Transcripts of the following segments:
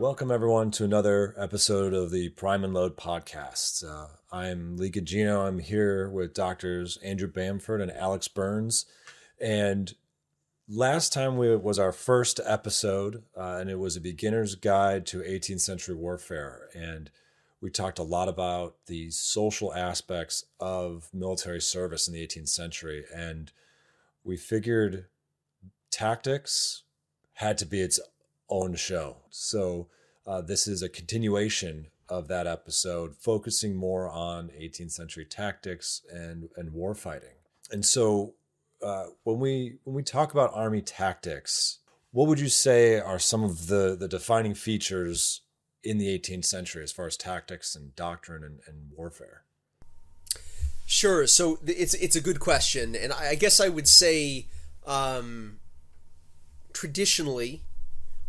Welcome, everyone, to another episode of the Prime and Load podcast. I'm Lee Gugino. I'm here with doctors Andrew Bamford and Alex Burns. And last time was our first episode, and it was a beginner's guide to 18th century warfare. And we talked a lot about the social aspects of military service in the 18th century. And we figured tactics had to be its own show. So this is a continuation of that episode, focusing more on 18th century tactics and war fighting. And so when we talk about army tactics, what would you say are some of the defining features in the 18th century as far as tactics and doctrine and warfare? Sure. So it's a good question, and I guess I would say traditionally,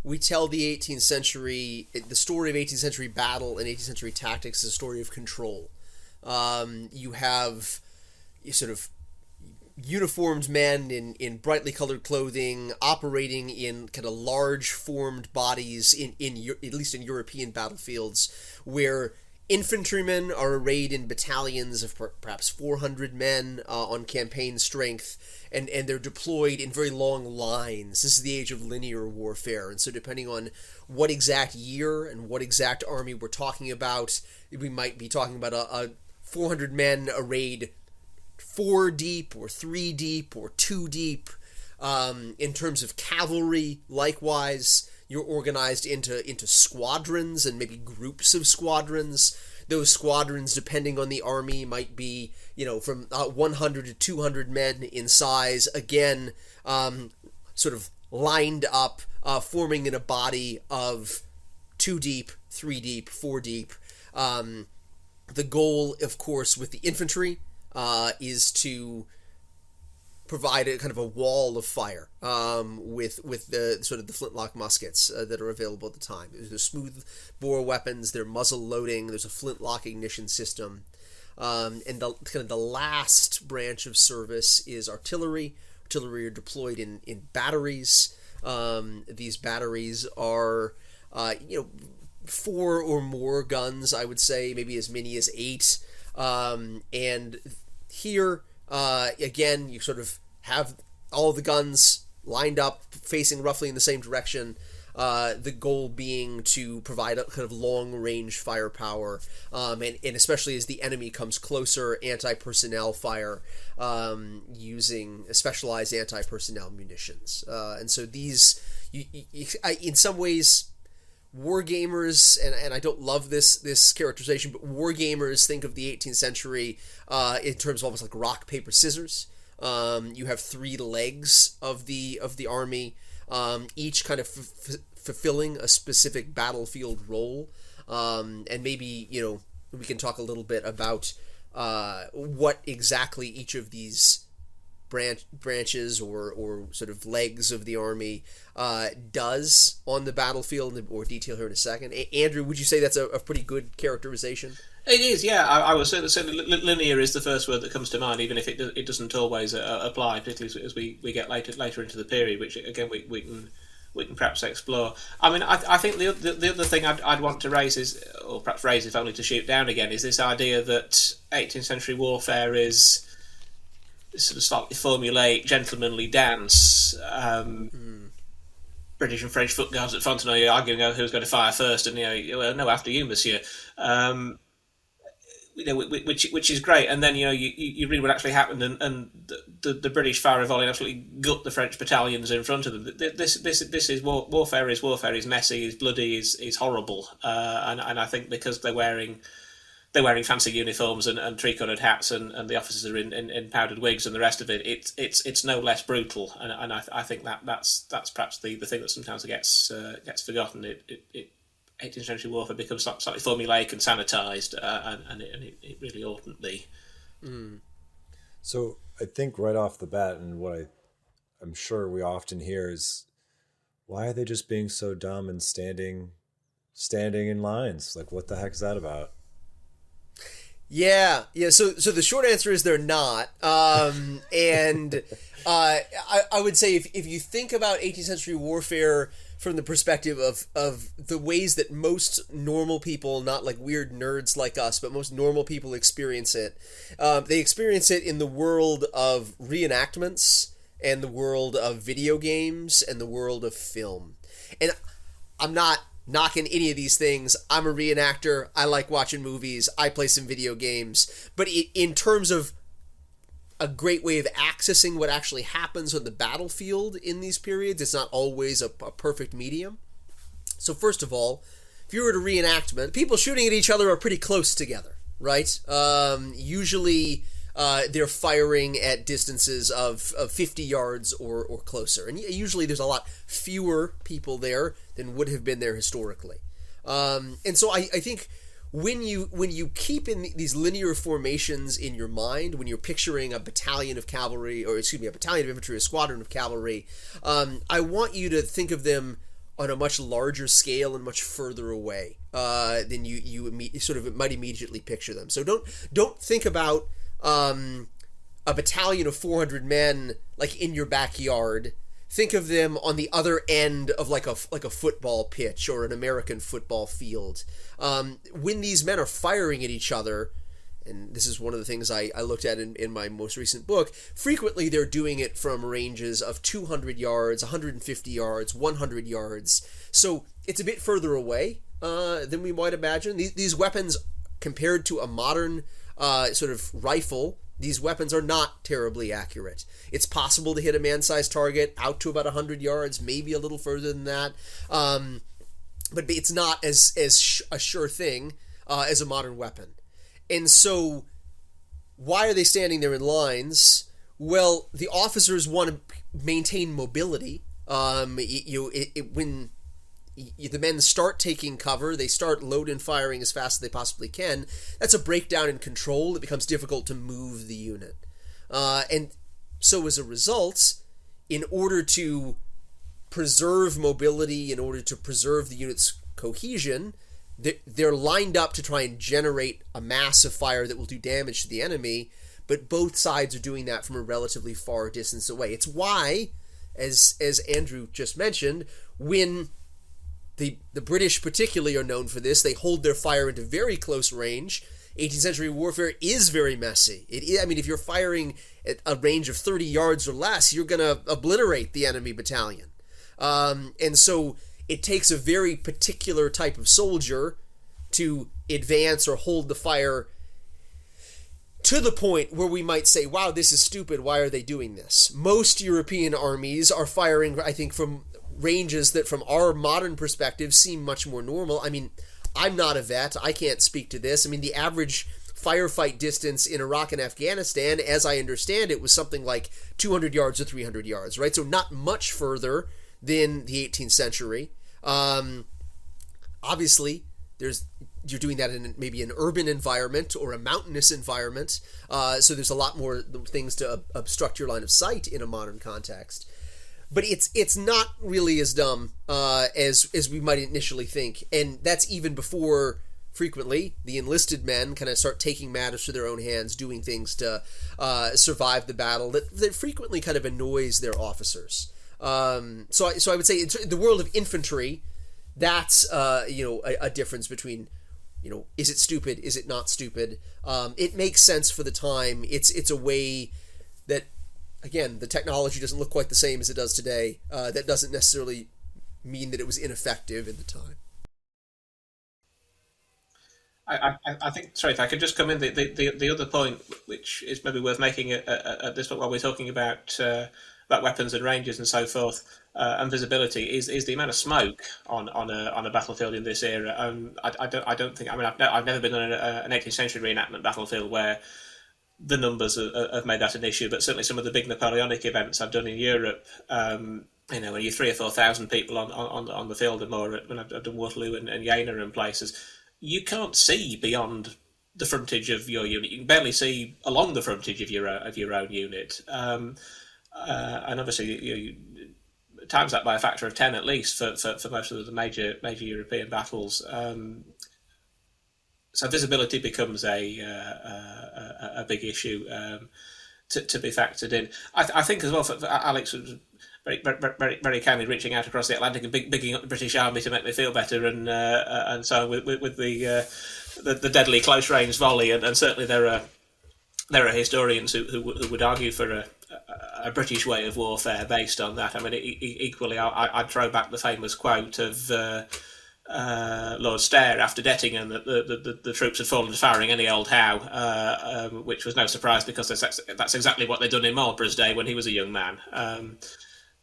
we tell the 18th century, the story of 18th century battle and 18th century tactics is a story of control. You have sort of uniformed men in brightly colored clothing operating in kind of large formed bodies in at least in European battlefields, where infantrymen are arrayed in battalions of perhaps 400 men on campaign strength, and they're deployed in very long lines. This is the age of linear warfare, and so depending on what exact year and what exact army we're talking about, we might be talking about a 400 men arrayed 4 deep or 3 deep or 2 deep. In terms of cavalry, likewise, you're organized into squadrons and maybe groups of squadrons. Those squadrons, depending on the army, might be, from 100 to 200 men in size. Again, sort of lined up, forming in a body of 2 deep, 3 deep, 4 deep. The goal, of course, with the infantry is to provide a kind of a wall of fire with the sort of the flintlock muskets that are available at the time. There's smooth bore weapons, they're muzzle loading, there's a flintlock ignition system, and the last branch of service is artillery. Artillery are deployed in batteries. These batteries are 4 or more guns, I would say, maybe as many as 8, and here again, you sort of have all the guns lined up, facing roughly in the same direction. The goal being to provide a kind of long-range firepower, and especially as the enemy comes closer, anti-personnel fire, using specialized anti-personnel munitions. And so these, in some ways, wargamers, and I don't love this characterization, but wargamers think of the 18th century in terms of almost like rock, paper, scissors. You have 3 legs of the army, each kind of fulfilling a specific battlefield role, and maybe we can talk a little bit about what exactly each of these branches or sort of legs of the army does on the battlefield, or detail here in a second. Andrew, would you say that's a pretty good characterization? It is, yeah. I would say linear is the first word that comes to mind, even if it doesn't always apply, particularly as we get later into the period, which again we can perhaps explore. I mean, I think the other thing I'd want to raise is, or perhaps raise if only to shoot down again, is this idea that 18th century warfare is sort of slightly formulaic, gentlemanly dance. British and French foot guards at Fontenoy arguing over who's going to fire first, and no, after you, monsieur. Which is great, and then you read what actually happened, and the British fire a volley and absolutely gut the French battalions in front of them. This is warfare. Is messy, is bloody, is horrible, and I think because they're wearing fancy uniforms and tree-coloured hats, and the officers are in powdered wigs and the rest of it, it's no less brutal, and I think that's perhaps the thing that sometimes gets forgotten. It 18th century warfare becomes slightly formulaic and sanitised, and it really oughtn't be. So I think right off the bat, and what I'm sure we often hear is, why are they just being so dumb and standing in lines? Like, what the heck is that about? Yeah. So the short answer is they're not. And I would say if you think about 18th century warfare from the perspective of the ways that most normal people, not like weird nerds like us, but most normal people experience it. They experience it in the world of reenactments and the world of video games and the world of film. And I'm not knocking any of these things. I'm a reenactor. I like watching movies. I play some video games. But in terms of a great way of accessing what actually happens on the battlefield in these periods, it's not always a perfect medium. So first of all, if you were at a reenactment, people shooting at each other are pretty close together, right? Usually they're firing at distances of 50 yards or closer. And usually there's a lot fewer people there than would have been there historically. And so I think when you keep in these linear formations in your mind, when you're picturing a battalion of cavalry, or excuse me, a battalion of infantry, a squadron of cavalry, I want you to think of them on a much larger scale and much further away than you sort of might immediately picture them. So don't think about a battalion of 400 men like in your backyard. Think of them on the other end of like a football pitch or an American football field. When these men are firing at each other, and this is one of the things I looked at in my most recent book, frequently they're doing it from ranges of 200 yards, 150 yards, 100 yards. So it's a bit further away than we might imagine. These weapons, compared to a modern sort of rifle, these weapons are not terribly accurate. It's possible to hit a man-sized target out to about 100 yards, maybe a little further than that. But it's not as a sure thing as a modern weapon. And so, why are they standing there in lines? Well, the officers want to maintain mobility. When the men start taking cover, they start load and firing as fast as they possibly can. That's a breakdown in control. It becomes difficult to move the unit. And so as a result, in order to preserve mobility, in order to preserve the unit's cohesion, they're lined up to try and generate a mass of fire that will do damage to the enemy, but both sides are doing that from a relatively far distance away. It's why, as Andrew just mentioned, when the British particularly are known for this, they hold their fire into very close range. 18th century warfare is very messy. If you're firing at a range of 30 yards or less, you're going to obliterate the enemy battalion. And so it takes a very particular type of soldier to advance or hold the fire to the point where we might say, wow, this is stupid, why are they doing this? Most European armies are firing, I think, from ranges that from our modern perspective seem much more normal. I mean, I'm not a vet, I can't speak to this. I mean, the average firefight distance in Iraq and Afghanistan, as I understand it, was something like 200 yards or 300 yards, right? So not much further than the 18th century. Obviously, you're doing that in maybe an urban environment or a mountainous environment, so there's a lot more things to obstruct your line of sight in a modern context. But it's not really as dumb as we might initially think, and that's even before frequently the enlisted men kind of start taking matters to their own hands, doing things to survive the battle that frequently kind of annoys their officers. So I would say in the world of infantry, that's a difference between, is it stupid, is it not stupid? It makes sense for the time. It's a way that, again, the technology doesn't look quite the same as it does today. That doesn't necessarily mean that it was ineffective in the time. I think, sorry, if I could just come in, the other point, which is maybe worth making at this point while we're talking about weapons and ranges and so forth, and visibility, is the amount of smoke on a battlefield in this era. I don't think. I mean, I've never been on an 18th century reenactment battlefield where the numbers have made that an issue, but certainly some of the big Napoleonic events I've done in Europe, when you're 3,000 or 4,000 people on the field, and more when I've done Waterloo and Jena and places, you can't see beyond the frontage of your unit. You can barely see along the frontage of your own unit, and obviously you times that by a factor of 10 at least for most of the major European battles. So visibility becomes a big issue to be factored in. I think as well for Alex, very kindly reaching out across the Atlantic and bigging up the British Army to make me feel better, and so with the deadly close range volley, and certainly there are historians who would argue for a British way of warfare based on that. I mean, equally, I'd throw back the famous quote of Lord Stair after Dettingen that the troops had fallen to firing any old how, which was no surprise because that's exactly what they'd done in Marlborough's day when he was a young man.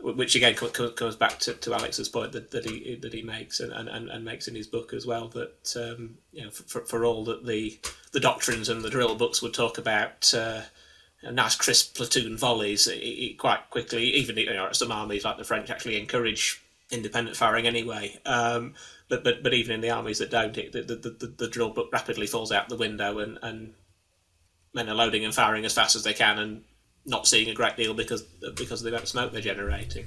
Which again comes back to Alex's point that he makes and makes in his book as well, that for all that the doctrines and the drill books would talk about nice crisp platoon volleys, it quite quickly, even some armies like the French actually encourage independent firing anyway. But even in the armies that don't, the drill book rapidly falls out the window, and men are loading and firing as fast as they can and not seeing a great deal because of the amount of smoke they're generating.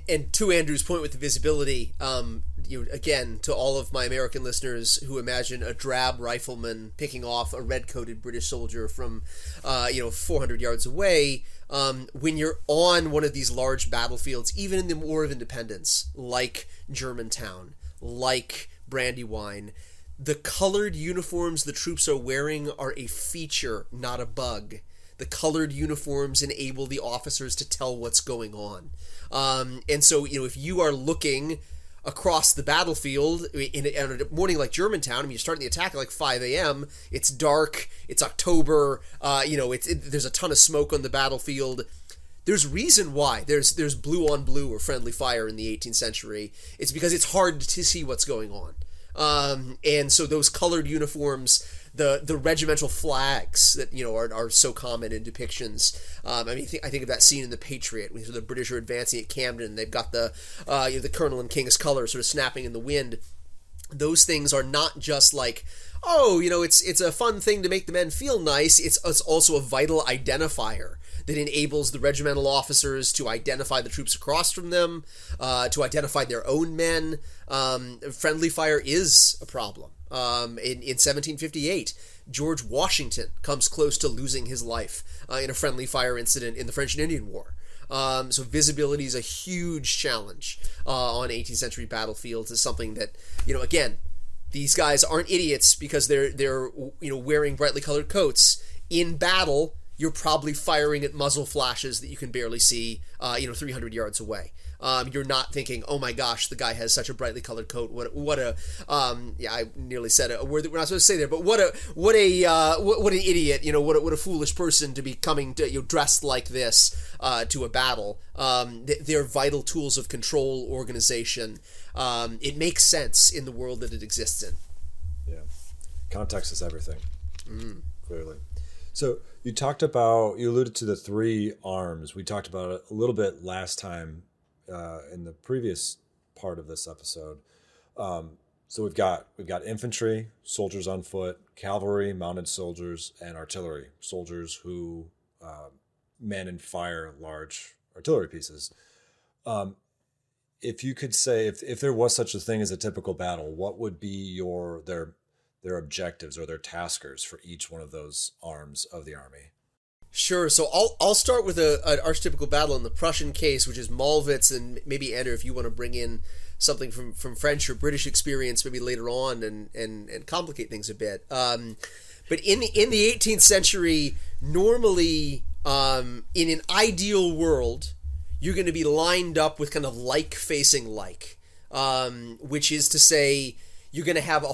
And to Andrew's point with the visibility, again, to all of my American listeners who imagine a drab rifleman picking off a red-coated British soldier from 400 yards away, when you're on one of these large battlefields, even in the War of Independence, like Germantown, like Brandywine, the colored uniforms the troops are wearing are a feature, not a bug. The colored uniforms enable the officers to tell what's going on. And so, if you are looking across the battlefield in a morning like Germantown, I mean, you're starting the attack at like 5 a.m., it's dark, it's October, there's a ton of smoke on the battlefield. There's reason why there's blue on blue or friendly fire in the 18th century. It's because it's hard to see what's going on. And so those colored uniforms, the regimental flags that are so common in depictions. I think of that scene in The Patriot when the British are advancing at Camden. They've got the Colonel and King's colors sort of snapping in the wind. Those things are not just like, it's a fun thing to make the men feel nice. It's also a vital identifier that enables the regimental officers to identify the troops across from them, to identify their own men. Friendly fire is a problem. In 1758, George Washington comes close to losing his life in a friendly fire incident in the French and Indian War. So visibility is a huge challenge on 18th century battlefields. Is something that, again, these guys aren't idiots because they're wearing brightly colored coats. In battle, you're probably firing at muzzle flashes that you can barely see 300 yards away. You're not thinking, oh my gosh, the guy has such a brightly colored coat. I nearly said a word that we're not supposed to say there, but what an idiot, what a foolish person to be coming to, dressed like this, to a battle. They're vital tools of control, organization. It makes sense in the world that it exists in. Yeah. Context is everything. Clearly. So you alluded to the three arms. We talked about it a little bit last time in the previous part of this episode. So we've got infantry, soldiers on foot, cavalry, mounted soldiers, and artillery, soldiers who man and fire large artillery pieces. If you could say, if there was such a thing as a typical battle, what would be their objectives or their taskers for each one of those arms of the army? Sure. So I'll start with an archetypical battle in the Prussian case, which is Mollwitz, and maybe Andrew, if you want to bring in something from French or British experience, maybe later on and complicate things a bit. But in the 18th century, normally in an ideal world, you're going to be lined up with kind of like facing like, which is to say, you're going to have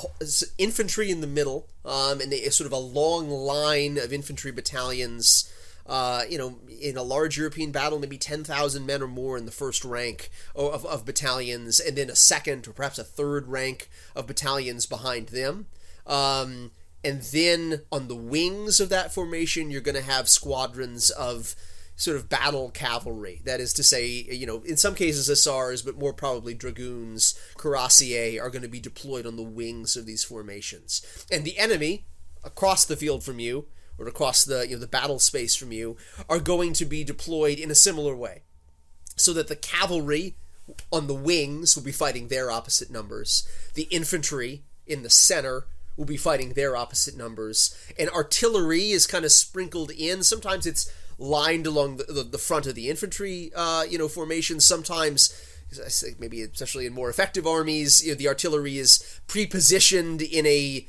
infantry in the middle, and sort of a long line of infantry battalions. In a large European battle, maybe 10,000 men or more in the first rank of battalions, and then a second or perhaps a third rank of battalions behind them. And then on the wings of that formation, you're going to have squadrons of sort of battle cavalry. That is to say, in some cases hussars, but more probably dragoons, cuirassiers are going to be deployed on the wings of these formations. And the enemy, across the field from you, or across the battle space from you, are going to be deployed in a similar way. So that the cavalry on the wings will be fighting their opposite numbers. The infantry in the center will be fighting their opposite numbers. And artillery is kind of sprinkled in. Sometimes it's lined along the front of the infantry, formation. Sometimes, I think maybe especially in more effective armies, the artillery is pre-positioned in an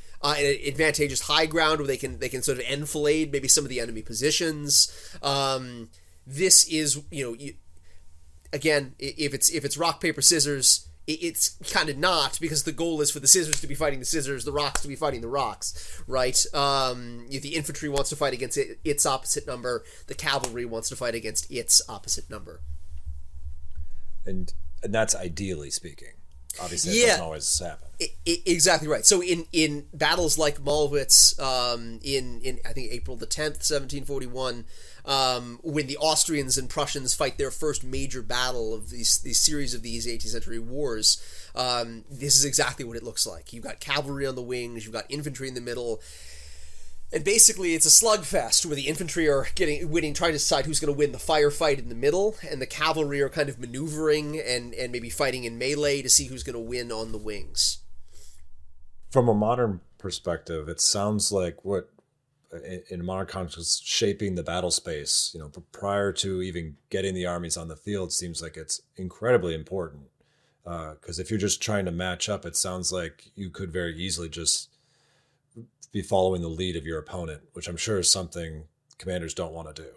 advantageous high ground where they can sort of enfilade maybe some of the enemy positions. This is, again, if it's rock paper scissors, it's kind of not, because the goal is for the scissors to be fighting the scissors, the rocks to be fighting the rocks, right? The infantry wants to fight against its opposite number. The cavalry wants to fight against its opposite number. And that's ideally speaking. Obviously, it doesn't always happen. Exactly right. So in battles like Malwitz, in I think April the 10th, 1741, when the Austrians and Prussians fight their first major battle of these series of these 18th century wars, this is exactly what it looks like. You've got cavalry on the wings, you've got infantry in the middle, and basically it's a slugfest where the infantry are trying to decide who's going to win the firefight in the middle, and the cavalry are kind of maneuvering and maybe fighting in melee to see who's going to win on the wings. From a modern perspective, it sounds like what in a modern context shaping the battle space, prior to even getting the armies on the field, seems like it's incredibly important. Because if you're just trying to match up, it sounds like you could very easily just be following the lead of your opponent, which I'm sure is something commanders don't want to do.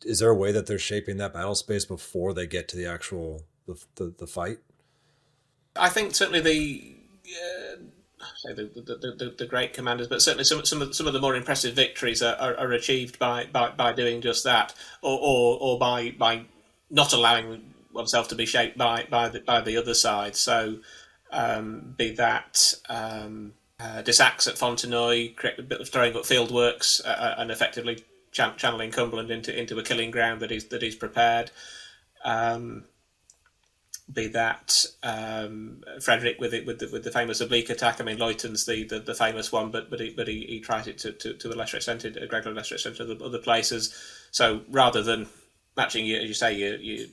Is there a way that they're shaping that battle space before they get to the actual the fight? I think certainly the great commanders, but certainly some of the more impressive victories are achieved by doing just that, or by not allowing oneself to be shaped by the other side. So be that Desax at Fontenoy, throwing up field works and effectively channeling Cumberland into a killing ground that is prepared. Be that Frederick with the famous oblique attack. I mean, Leuten's the famous one, but he tried it to a lesser extent, a greater lesser extent to other places. So rather than matching, as you say,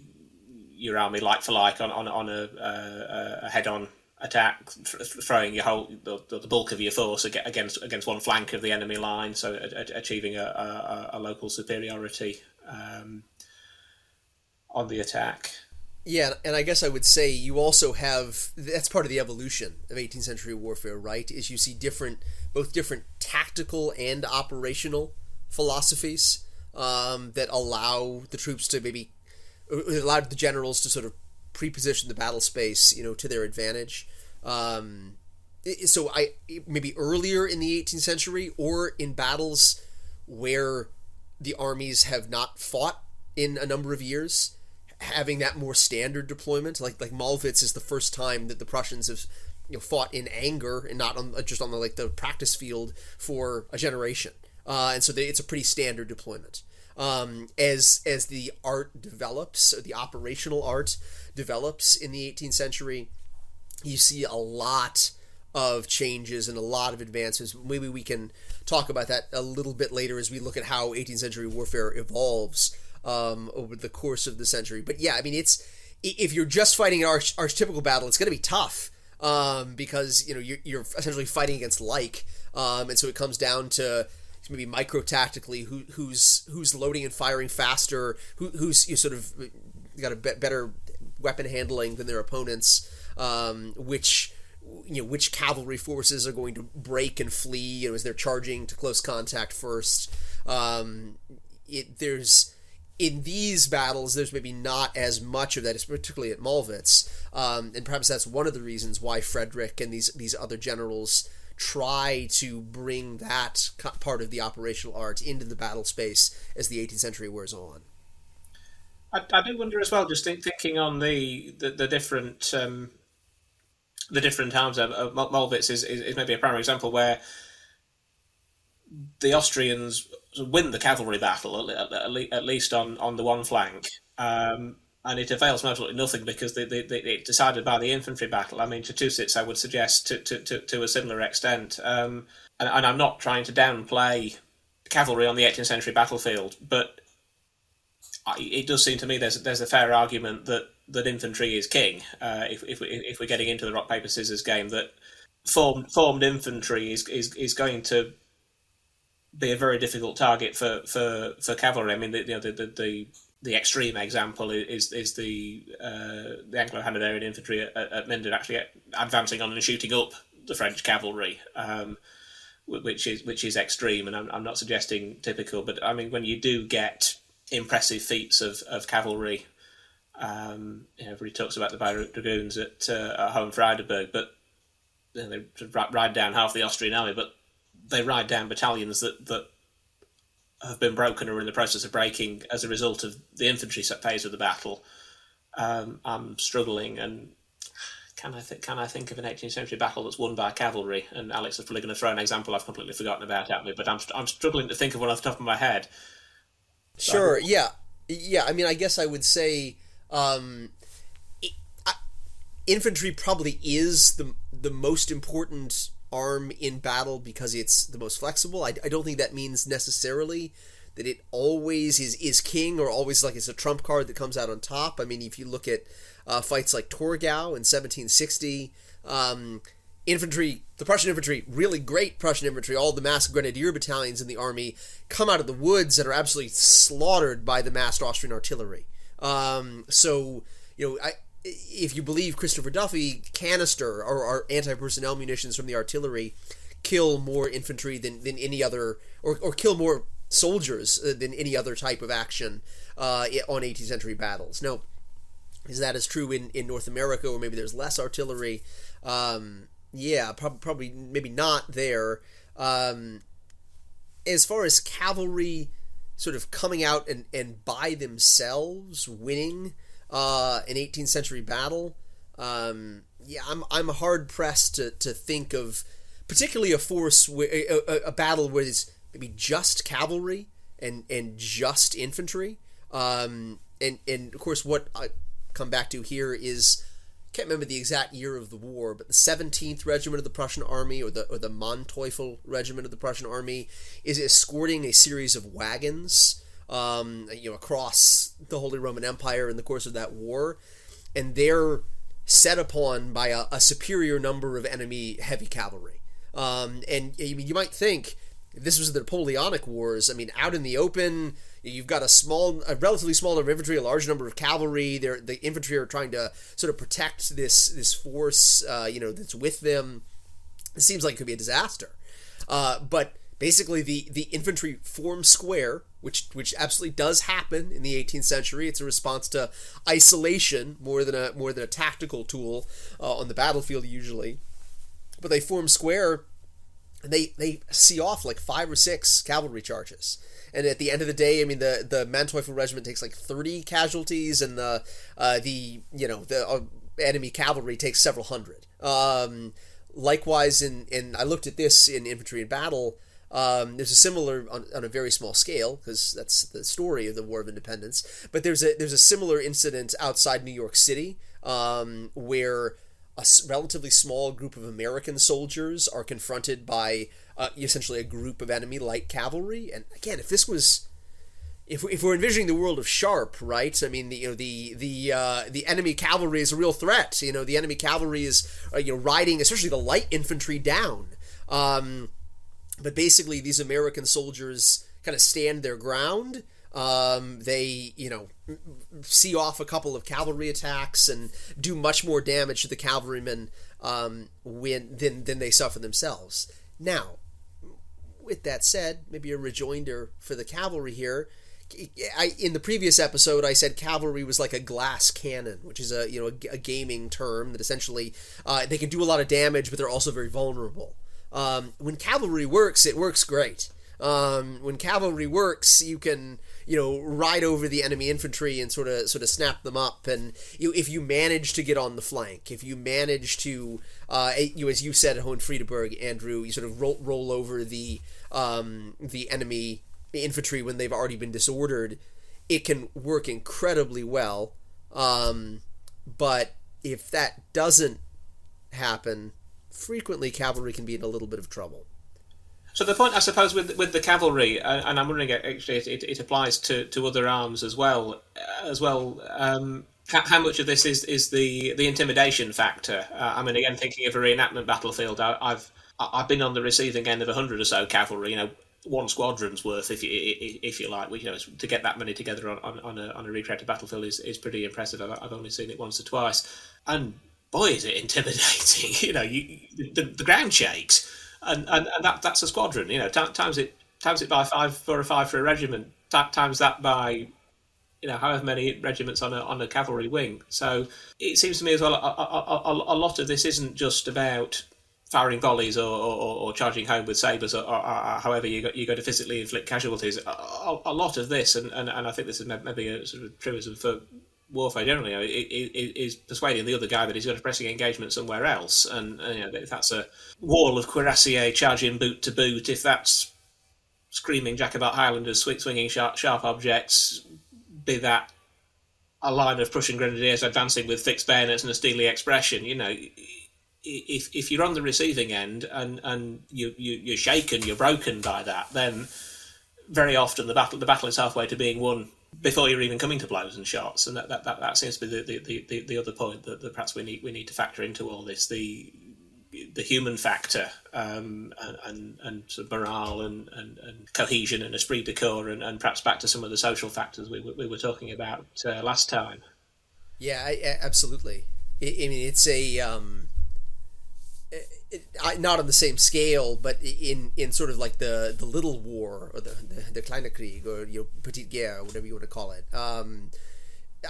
your army like for like on a head-on attack, throwing the bulk of your force against one flank of the enemy line, so achieving a local superiority on the attack. Yeah, and I guess I would say you also have, that's part of the evolution of 18th century warfare, right? Is you see both different tactical and operational philosophies that allow the troops to allowed the generals to sort of pre-position the battle space, to their advantage. So maybe earlier in the 18th century, or in battles where the armies have not fought in a number of years, having that more standard deployment, like Malwitz is the first time that the Prussians have fought in anger and not just on the practice field for a generation, and so it's a pretty standard deployment. As the art develops, or the operational art develops in the 18th century, you see a lot of changes and a lot of advances. Maybe we can talk about that a little bit later as we look at how 18th century warfare evolves over the course of the century. But yeah, I mean, if you're just fighting an archetypical battle, it's going to be tough because you're essentially fighting against and so it comes down to maybe micro tactically who's loading and firing faster, who's sort of got a better weapon handling than their opponents, which cavalry forces are going to break and flee as they're charging to close contact first. In these battles, there's maybe not as much of that, particularly at Malwitz, and perhaps that's one of the reasons why Frederick and these other generals try to bring that part of the operational art into the battle space as the 18th century wears on. I do wonder as well, just thinking on the different arms. Malwitz is maybe a primary example where the Austrians win the cavalry battle, at least on the one flank, and it avails absolutely nothing because they decided by the infantry battle. I mean, to Tusitz, I would suggest to a similar extent, and I'm not trying to downplay cavalry on the 18th century battlefield, but it does seem to me there's a fair argument that infantry is king. If we're getting into the rock paper scissors game, that formed infantry is going to be a very difficult target for cavalry. I mean, the extreme example is the Anglo-Hanoverian infantry at Minden actually advancing on and shooting up the French cavalry, which is extreme, and I'm not suggesting typical, but I mean when you do get impressive feats of cavalry, everybody talks about the Bayreuth Dragoons at Hohenfreiderberg, but they ride down half the Austrian army, but they ride down battalions that have been broken or are in the process of breaking as a result of the infantry phase of the battle. I'm struggling, and can I think of an 18th century battle that's won by cavalry? And Alex is probably going to throw an example I've completely forgotten about at me, but I'm struggling to think of one off the top of my head. Sure. Yeah. I mean, I guess I would say infantry probably is the most important arm in battle because it's the most flexible. I don't think that means necessarily that it always is king or always like it's a trump card that comes out on top. I mean, if you look at fights like Torgau in 1760, infantry, the Prussian infantry, really great Prussian infantry, all the massed grenadier battalions in the army come out of the woods and are absolutely slaughtered by the massed Austrian artillery. So, if you believe Christopher Duffy, canister or anti-personnel munitions from the artillery kill more infantry than any other, or kill more soldiers than any other type of action on 18th century battles. Now, is that as true in North America, or maybe there's less artillery? Probably maybe not there. As far as cavalry sort of coming out and by themselves winning an 18th century battle, I'm hard pressed to think of particularly a force a battle where it's maybe just cavalry and just infantry, and of course what I come back to here is, can't remember the exact year of the war, but the 17th Regiment of the Prussian Army, or the Manteuffel Regiment of the Prussian Army, is escorting a series of wagons across the Holy Roman Empire in the course of that war, and they're set upon by a superior number of enemy heavy cavalry. And I mean, you might think if this was the Napoleonic Wars, I mean, out in the open, you've got a relatively small number of infantry, a large number of cavalry. The infantry are trying to sort of protect this force, that's with them. It seems like it could be a disaster. But basically, the infantry form square, which absolutely does happen in the 18th century. It's a response to isolation more than a tactical tool on the battlefield usually. But they form square, and they see off like 5 or 6 cavalry charges. And at the end of the day, I mean, the Manteuffel Regiment takes like 30 casualties, and the enemy cavalry takes several hundred. Likewise, in I looked at this in Infantry in Battle. There's a similar on a very small scale, because that's the story of the War of Independence. But there's a similar incident outside New York City, where a relatively small group of American soldiers are confronted by essentially a group of enemy light cavalry. And again, if we're envisioning the world of Sharp, right? I mean, the enemy cavalry is a real threat. The enemy cavalry is riding, especially the light infantry, down. But basically, these American soldiers kind of stand their ground. They see off a couple of cavalry attacks and do much more damage to the cavalrymen than they suffer themselves. Now, with that said, maybe a rejoinder for the cavalry here. In the previous episode, I said cavalry was like a glass cannon, which is a gaming term that essentially they can do a lot of damage, but they're also very vulnerable. When cavalry works, it works great. When cavalry works, you can ride over the enemy infantry and sort of snap them up. And if you manage to get on the flank, if you manage to as you said at Hohenfreiderberg, Andrew, you sort of roll over the enemy infantry when they've already been disordered, it can work incredibly well. But if that doesn't happen, frequently cavalry can be in a little bit of trouble. So the point, I suppose, with the cavalry, and I'm wondering actually it applies to other arms as well. How much of this is the intimidation factor? I mean, again, thinking of a reenactment battlefield, I've been on the receiving end of 100 or so cavalry. one squadron's worth, if you like. To get that many together on a recreated battlefield is pretty impressive. I've only seen it once or twice, and boy, is it intimidating! The ground shakes, and that's a squadron. Times it by 4 or 5 for a regiment. Times that by however many regiments on a cavalry wing. So it seems to me as well a lot of this isn't just about firing volleys or charging home with sabres or however you go to physically inflict casualties. A lot of this, and I think this is maybe a sort of truism for warfare generally, is persuading the other guy that he's got a pressing engagement somewhere else. And if that's a wall of cuirassier charging boot to boot, if that's screaming Jacobite Highlanders swinging sharp objects, be that a line of Prussian grenadiers advancing with fixed bayonets and a steely expression, if you're on the receiving end and you're shaken, you're broken by that, then very often the battle is halfway to being won before you're even coming to blows and shots. And that seems to be the other point that perhaps we need to factor into all this, the human factor, and sort of morale and cohesion and esprit de corps, and perhaps back to some of the social factors we were talking about last time. Yeah, absolutely. I mean, it's not on the same scale, but in sort of like the little war, or the kleine Krieg, or petite guerre, or whatever you want to call it.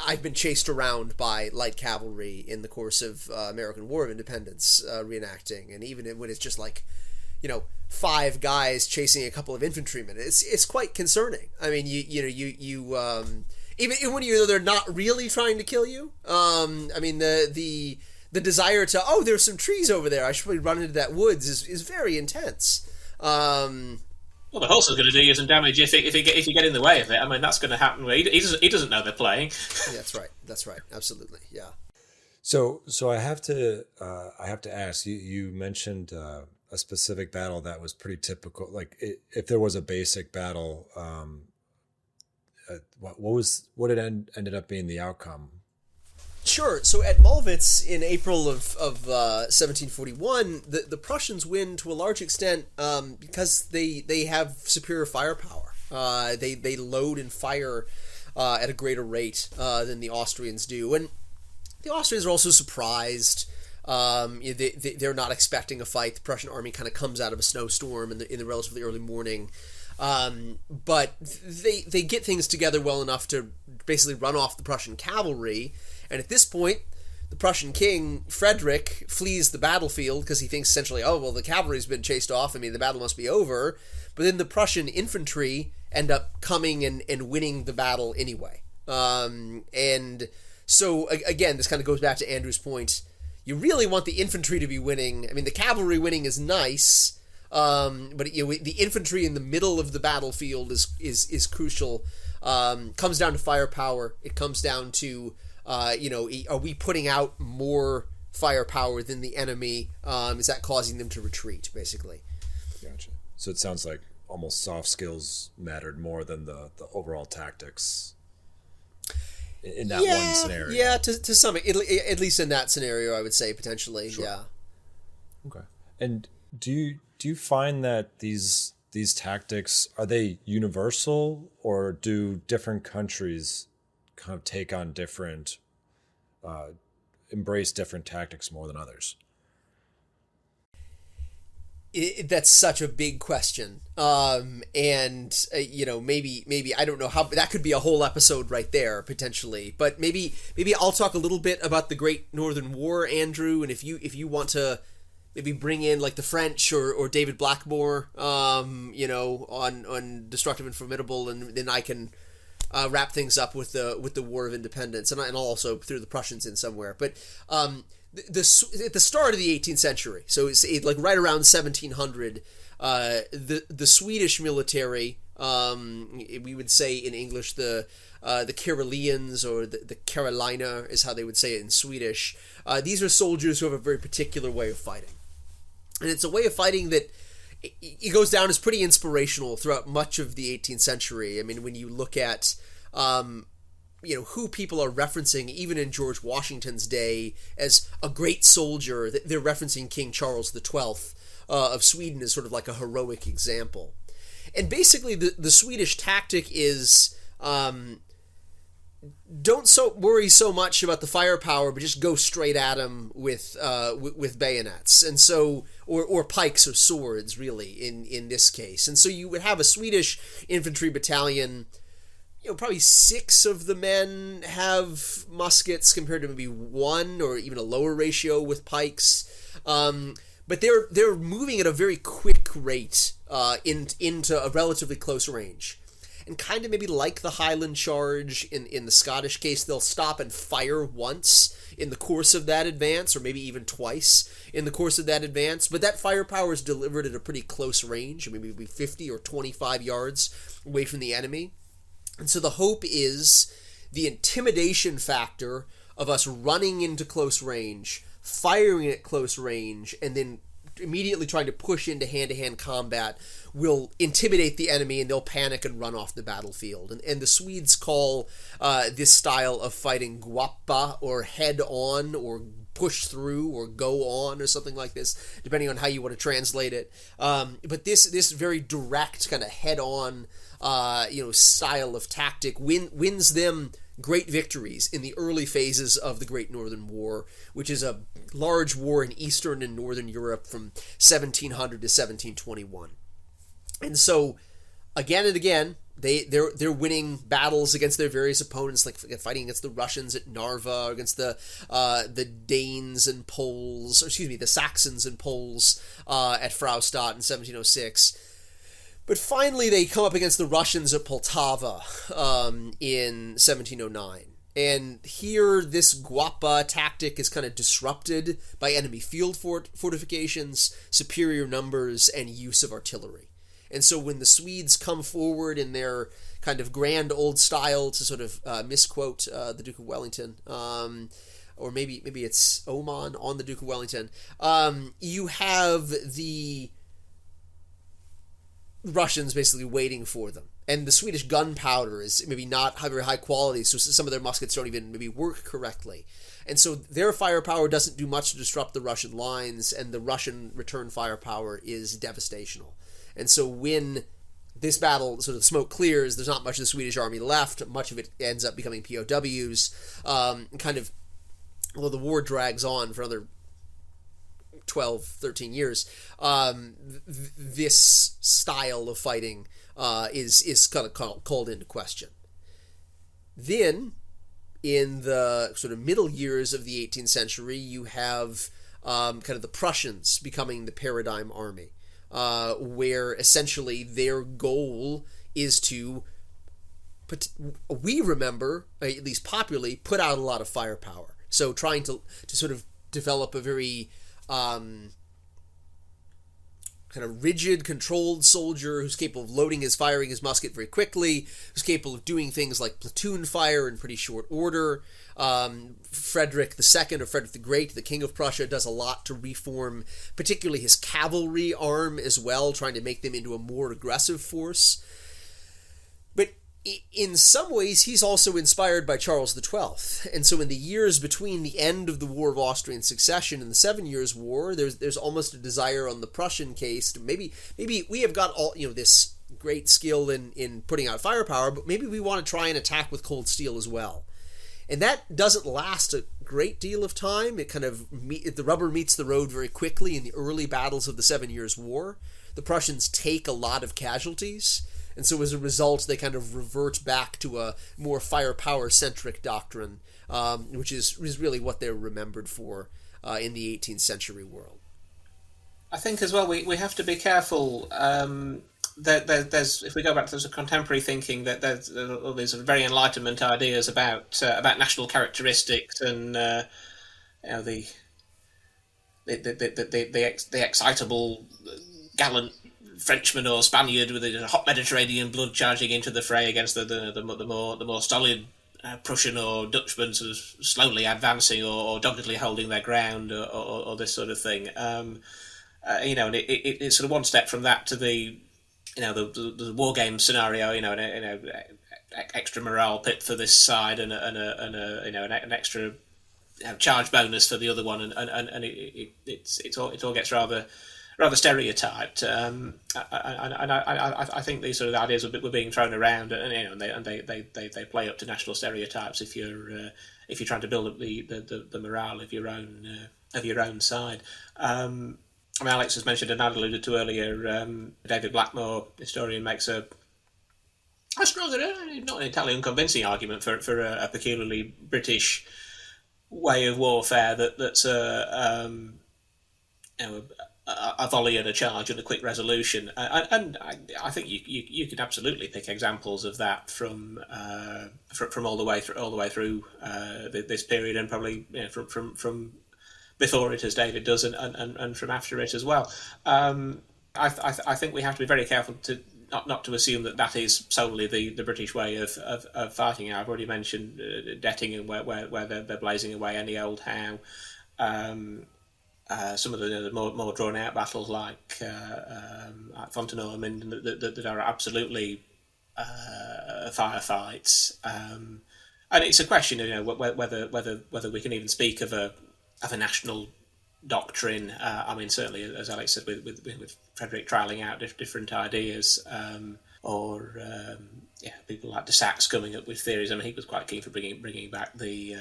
I've been chased around by light cavalry in the course of American War of Independence reenacting, and even when it's just like 5 guys chasing a couple of infantrymen, it's quite concerning. I mean, you even when they're not really trying to kill you. I mean, the desire to, there's some trees over there, I should probably run into that woods is very intense. Well, the horse is going to do you some damage if you get in the way of it. I mean, that's going to happen. He doesn't know they're playing. Yeah, that's right. Absolutely, yeah. So I have to ask you. You mentioned a specific battle that was pretty typical. Like, if there was a basic battle, what ended up being the outcome? Sure. So at Mollwitz in April of 1741, the Prussians win to a large extent because they have superior firepower. They load and fire at a greater rate than the Austrians do, and the Austrians are also surprised. They're not expecting a fight. The Prussian army kind of comes out of a snowstorm in the relatively early morning. But they get things together well enough to basically run off the Prussian cavalry. And at this point, the Prussian king, Frederick, flees the battlefield because he thinks essentially, the cavalry's been chased off. I mean, the battle must be over. But then the Prussian infantry end up coming and winning the battle anyway. And so, again, this kind of goes back to Andrew's point. You really want the infantry to be winning. I mean, the cavalry winning is nice, but the infantry in the middle of the battlefield is crucial. Comes down to firepower. It comes down to are we putting out more firepower than the enemy? Is that causing them to retreat, basically? Gotcha. So it sounds like almost soft skills mattered more than the overall tactics in that one scenario. Yeah, to some, at least in that scenario, I would say potentially. Sure. Yeah. Okay. And do you find that these tactics, are they universal, or do different countries kind of take on different, embrace different tactics more than others? That's such a big question. And maybe I don't know how, that could be a whole episode right there potentially, but maybe I'll talk a little bit about the Great Northern War, Andrew, and if you want to maybe bring in like the French or David Blackmore, on Destructive and Formidable, and then I can wrap things up with the War of Independence, and I'll also throw the Prussians in somewhere. But at the start of the 18th century, so it's like right around 1700, the Swedish military, we would say in English the Karelians, or the Carolina is how they would say it in Swedish. These are soldiers who have a very particular way of fighting, and it's a way of fighting that it goes down as pretty inspirational throughout much of the 18th century. I mean, when you look at, who people are referencing, even in George Washington's day, as a great soldier, they're referencing King Charles XII of Sweden as sort of like a heroic example. And basically, the Swedish tactic is don't worry so much about the firepower, but just go straight at them with bayonets, and so or pikes or swords, really in this case. And so you would have a Swedish infantry battalion. Probably 6 of the men have muskets compared to maybe 1 or even a lower ratio with pikes. But they're moving at a very quick rate into a relatively close range. And kind of maybe like the Highland Charge in the Scottish case, they'll stop and fire once in the course of that advance, or maybe even twice in the course of that advance. But that firepower is delivered at a pretty close range, maybe 50 or 25 yards away from the enemy. And so the hope is the intimidation factor of us running into close range, firing at close range, and then immediately trying to push into hand-to-hand combat will intimidate the enemy, and they'll panic and run off the battlefield. And the Swedes call this style of fighting guappa, or head-on, or push through, or go on, or something like this, depending on how you want to translate it. But this very direct kind of head-on style of tactic wins them great victories in the early phases of the Great Northern War, which is a large war in Eastern and Northern Europe from 1700 to 1721. And so, again and again, they're winning battles against their various opponents, like fighting against the Russians at Narva, against the Danes and Poles, the Saxons and Poles at Fraustadt in 1706. But finally, they come up against the Russians at Poltava in 1709. And here, this guappa tactic is kind of disrupted by enemy field fortifications, superior numbers, and use of artillery. And so when the Swedes come forward in their kind of grand old style, to sort of misquote the Duke of Wellington, or maybe it's Oman on the Duke of Wellington, you have the Russians basically waiting for them. And the Swedish gunpowder is maybe not very high quality, so some of their muskets don't even maybe work correctly. And so their firepower doesn't do much to disrupt the Russian lines, and the Russian return firepower is devastational. And so when this battle, sort of the smoke clears, there's not much of the Swedish army left. Much of it ends up becoming POWs. Although the war drags on for another 12, 13 years, this style of fighting is kind of called into question. Then, in the sort of middle years of the 18th century, you have kind of the Prussians becoming the paradigm army, where essentially their goal is to, we remember, at least popularly, put out a lot of firepower. So trying to sort of develop a very kind of rigid, controlled soldier who's capable of loading his, firing his musket very quickly, who's capable of doing things like platoon fire in pretty short order. Frederick II, or Frederick the Great, the King of Prussia, does a lot to reform particularly his cavalry arm as well, trying to make them into a more aggressive force. But in some ways, he's also inspired by Charles XII. And so in the years between the end of the War of Austrian Succession and the 7 Years' War, there's almost a desire on the Prussian case to maybe we have got all, this great skill in putting out firepower, but maybe we want to try and attack with cold steel as well. And that doesn't last a great deal of time. It kind of the rubber meets the road very quickly in the early battles of the 7 Years' War. The Prussians take a lot of casualties, and so as a result, they kind of revert back to a more firepower-centric doctrine, which is really what they're remembered for in the 18th century world. I think as well we have to be careful. There's if we go back to the contemporary thinking, that there's all these very Enlightenment ideas about national characteristics and the excitable gallant Frenchman or Spaniard with a hot Mediterranean blood charging into the fray against the more stolid Prussian or Dutchman sort of slowly advancing or doggedly holding their ground or this sort of thing. And it's sort of one step from that to the war game scenario. Extra morale pip for this side and an extra charge bonus for the other one, and it all gets rather rather stereotyped, and I think these sort of ideas were being thrown around, and they play up to national stereotypes if you're trying to build up the morale of your own side. I mean, Alex has mentioned, and I alluded to earlier, David Blackmore, historian, makes a strong, not an entirely unconvincing argument for a peculiarly British way of warfare that's a volley and a charge and a quick resolution, and I think you could absolutely pick examples of that from all the way through this period, and probably from before it, as David does, and from after it as well. I think we have to be very careful to not to assume that is solely the British way of fighting. I've already mentioned Dettingen, where they're blazing away any old how. Some of the more drawn out battles like Fontenoy, that are absolutely firefights, and it's a question of whether we can even speak of a national doctrine. I mean, certainly, as Alex said, with Frederick trialling out different ideas, or people like de Saxe coming up with theories. I mean, he was quite keen for bringing back the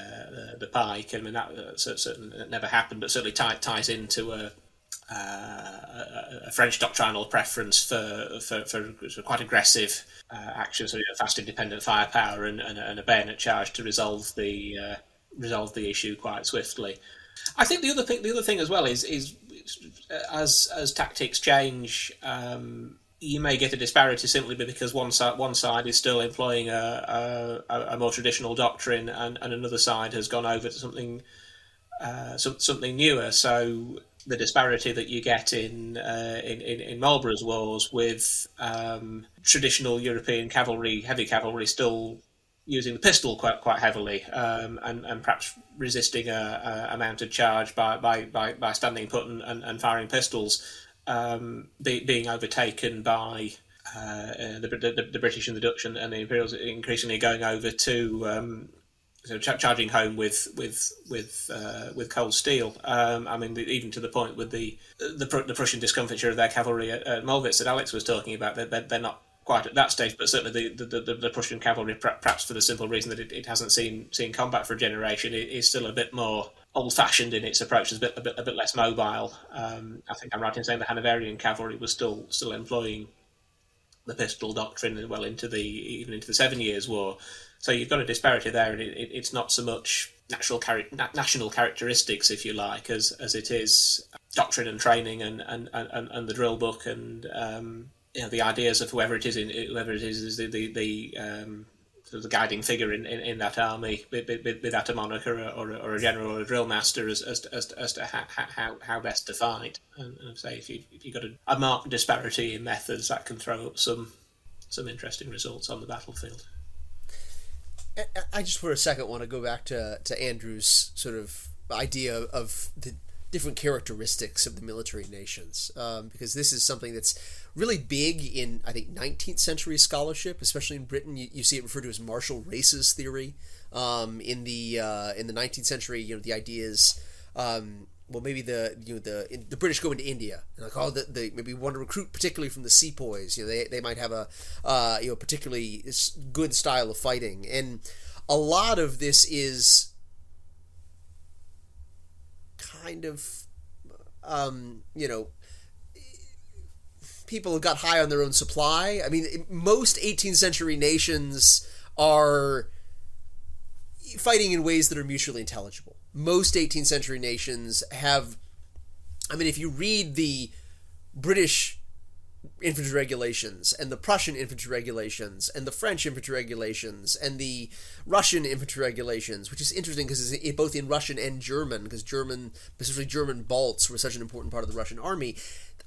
pike. I mean, that certainly never happened, but certainly ties into a French doctrinal preference for quite aggressive action, so fast independent firepower and a bayonet charge to resolve the issue quite swiftly. I think the other thing as well is as tactics change, you may get a disparity simply because one side is still employing a more traditional doctrine, and another side has gone over to something newer. So the disparity that you get in Marlborough's wars with traditional European cavalry, heavy cavalry, still using the pistol quite heavily, and perhaps resisting a mounted charge by standing put and firing pistols, being overtaken by the British and the Dutch and the Imperials, increasingly going over to charging home with cold steel. I mean, even to the point with the Prussian discomfiture of their cavalry at Molwitz that Alex was talking about. They're not quite at that stage, but certainly the Prussian cavalry, perhaps for the simple reason that it hasn't seen combat for a generation, it is still a bit more old-fashioned in its approach. It's a bit less mobile. I think I'm right in saying the Hanoverian cavalry was still employing the pistol doctrine well into the 7 Years' War. So you've got a disparity there, and it's not so much national characteristics, if you like, as it is doctrine and training and the drill book and the ideas of whoever it is is the guiding figure in that army, be that a monarch or a general or a drill master, as to how best to fight. And say if you've got a marked disparity in methods, that can throw up some interesting results on the battlefield. I just for a second want to go back to Andrew's sort of idea of the different characteristics of the military nations, because this is something that's really big in, I think, 19th century scholarship, especially in Britain. You see it referred to as martial races theory. In the 19th century, the ideas, maybe the British go into India and maybe want to recruit particularly from the sepoys. They might have a particularly good style of fighting, and a lot of this is kind of people got high on their own supply. I mean, most 18th century nations are fighting in ways that are mutually intelligible. Most 18th century nations have, if you read the British infantry regulations and the Prussian infantry regulations and the French infantry regulations and the Russian infantry regulations, which is interesting because it's both in Russian and German, because especially German Balts were such an important part of the Russian army.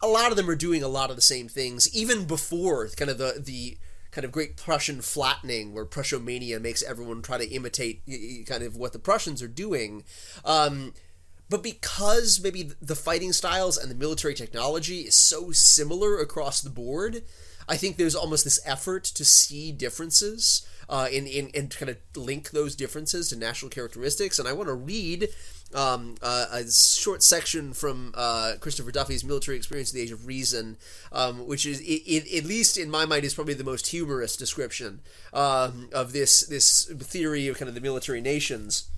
A lot of them are doing a lot of the same things, even before kind of the kind of great Prussian flattening, where Prussiomania makes everyone try to imitate kind of what the Prussians are doing. But because maybe the fighting styles and the military technology is so similar across the board, I think there's almost this effort to see differences and kind of link those differences to national characteristics. And I want to read a short section from Christopher Duffy's Military Experience of the Age of Reason, which is, at least in my mind, is probably the most humorous description of this theory of kind of the military nations.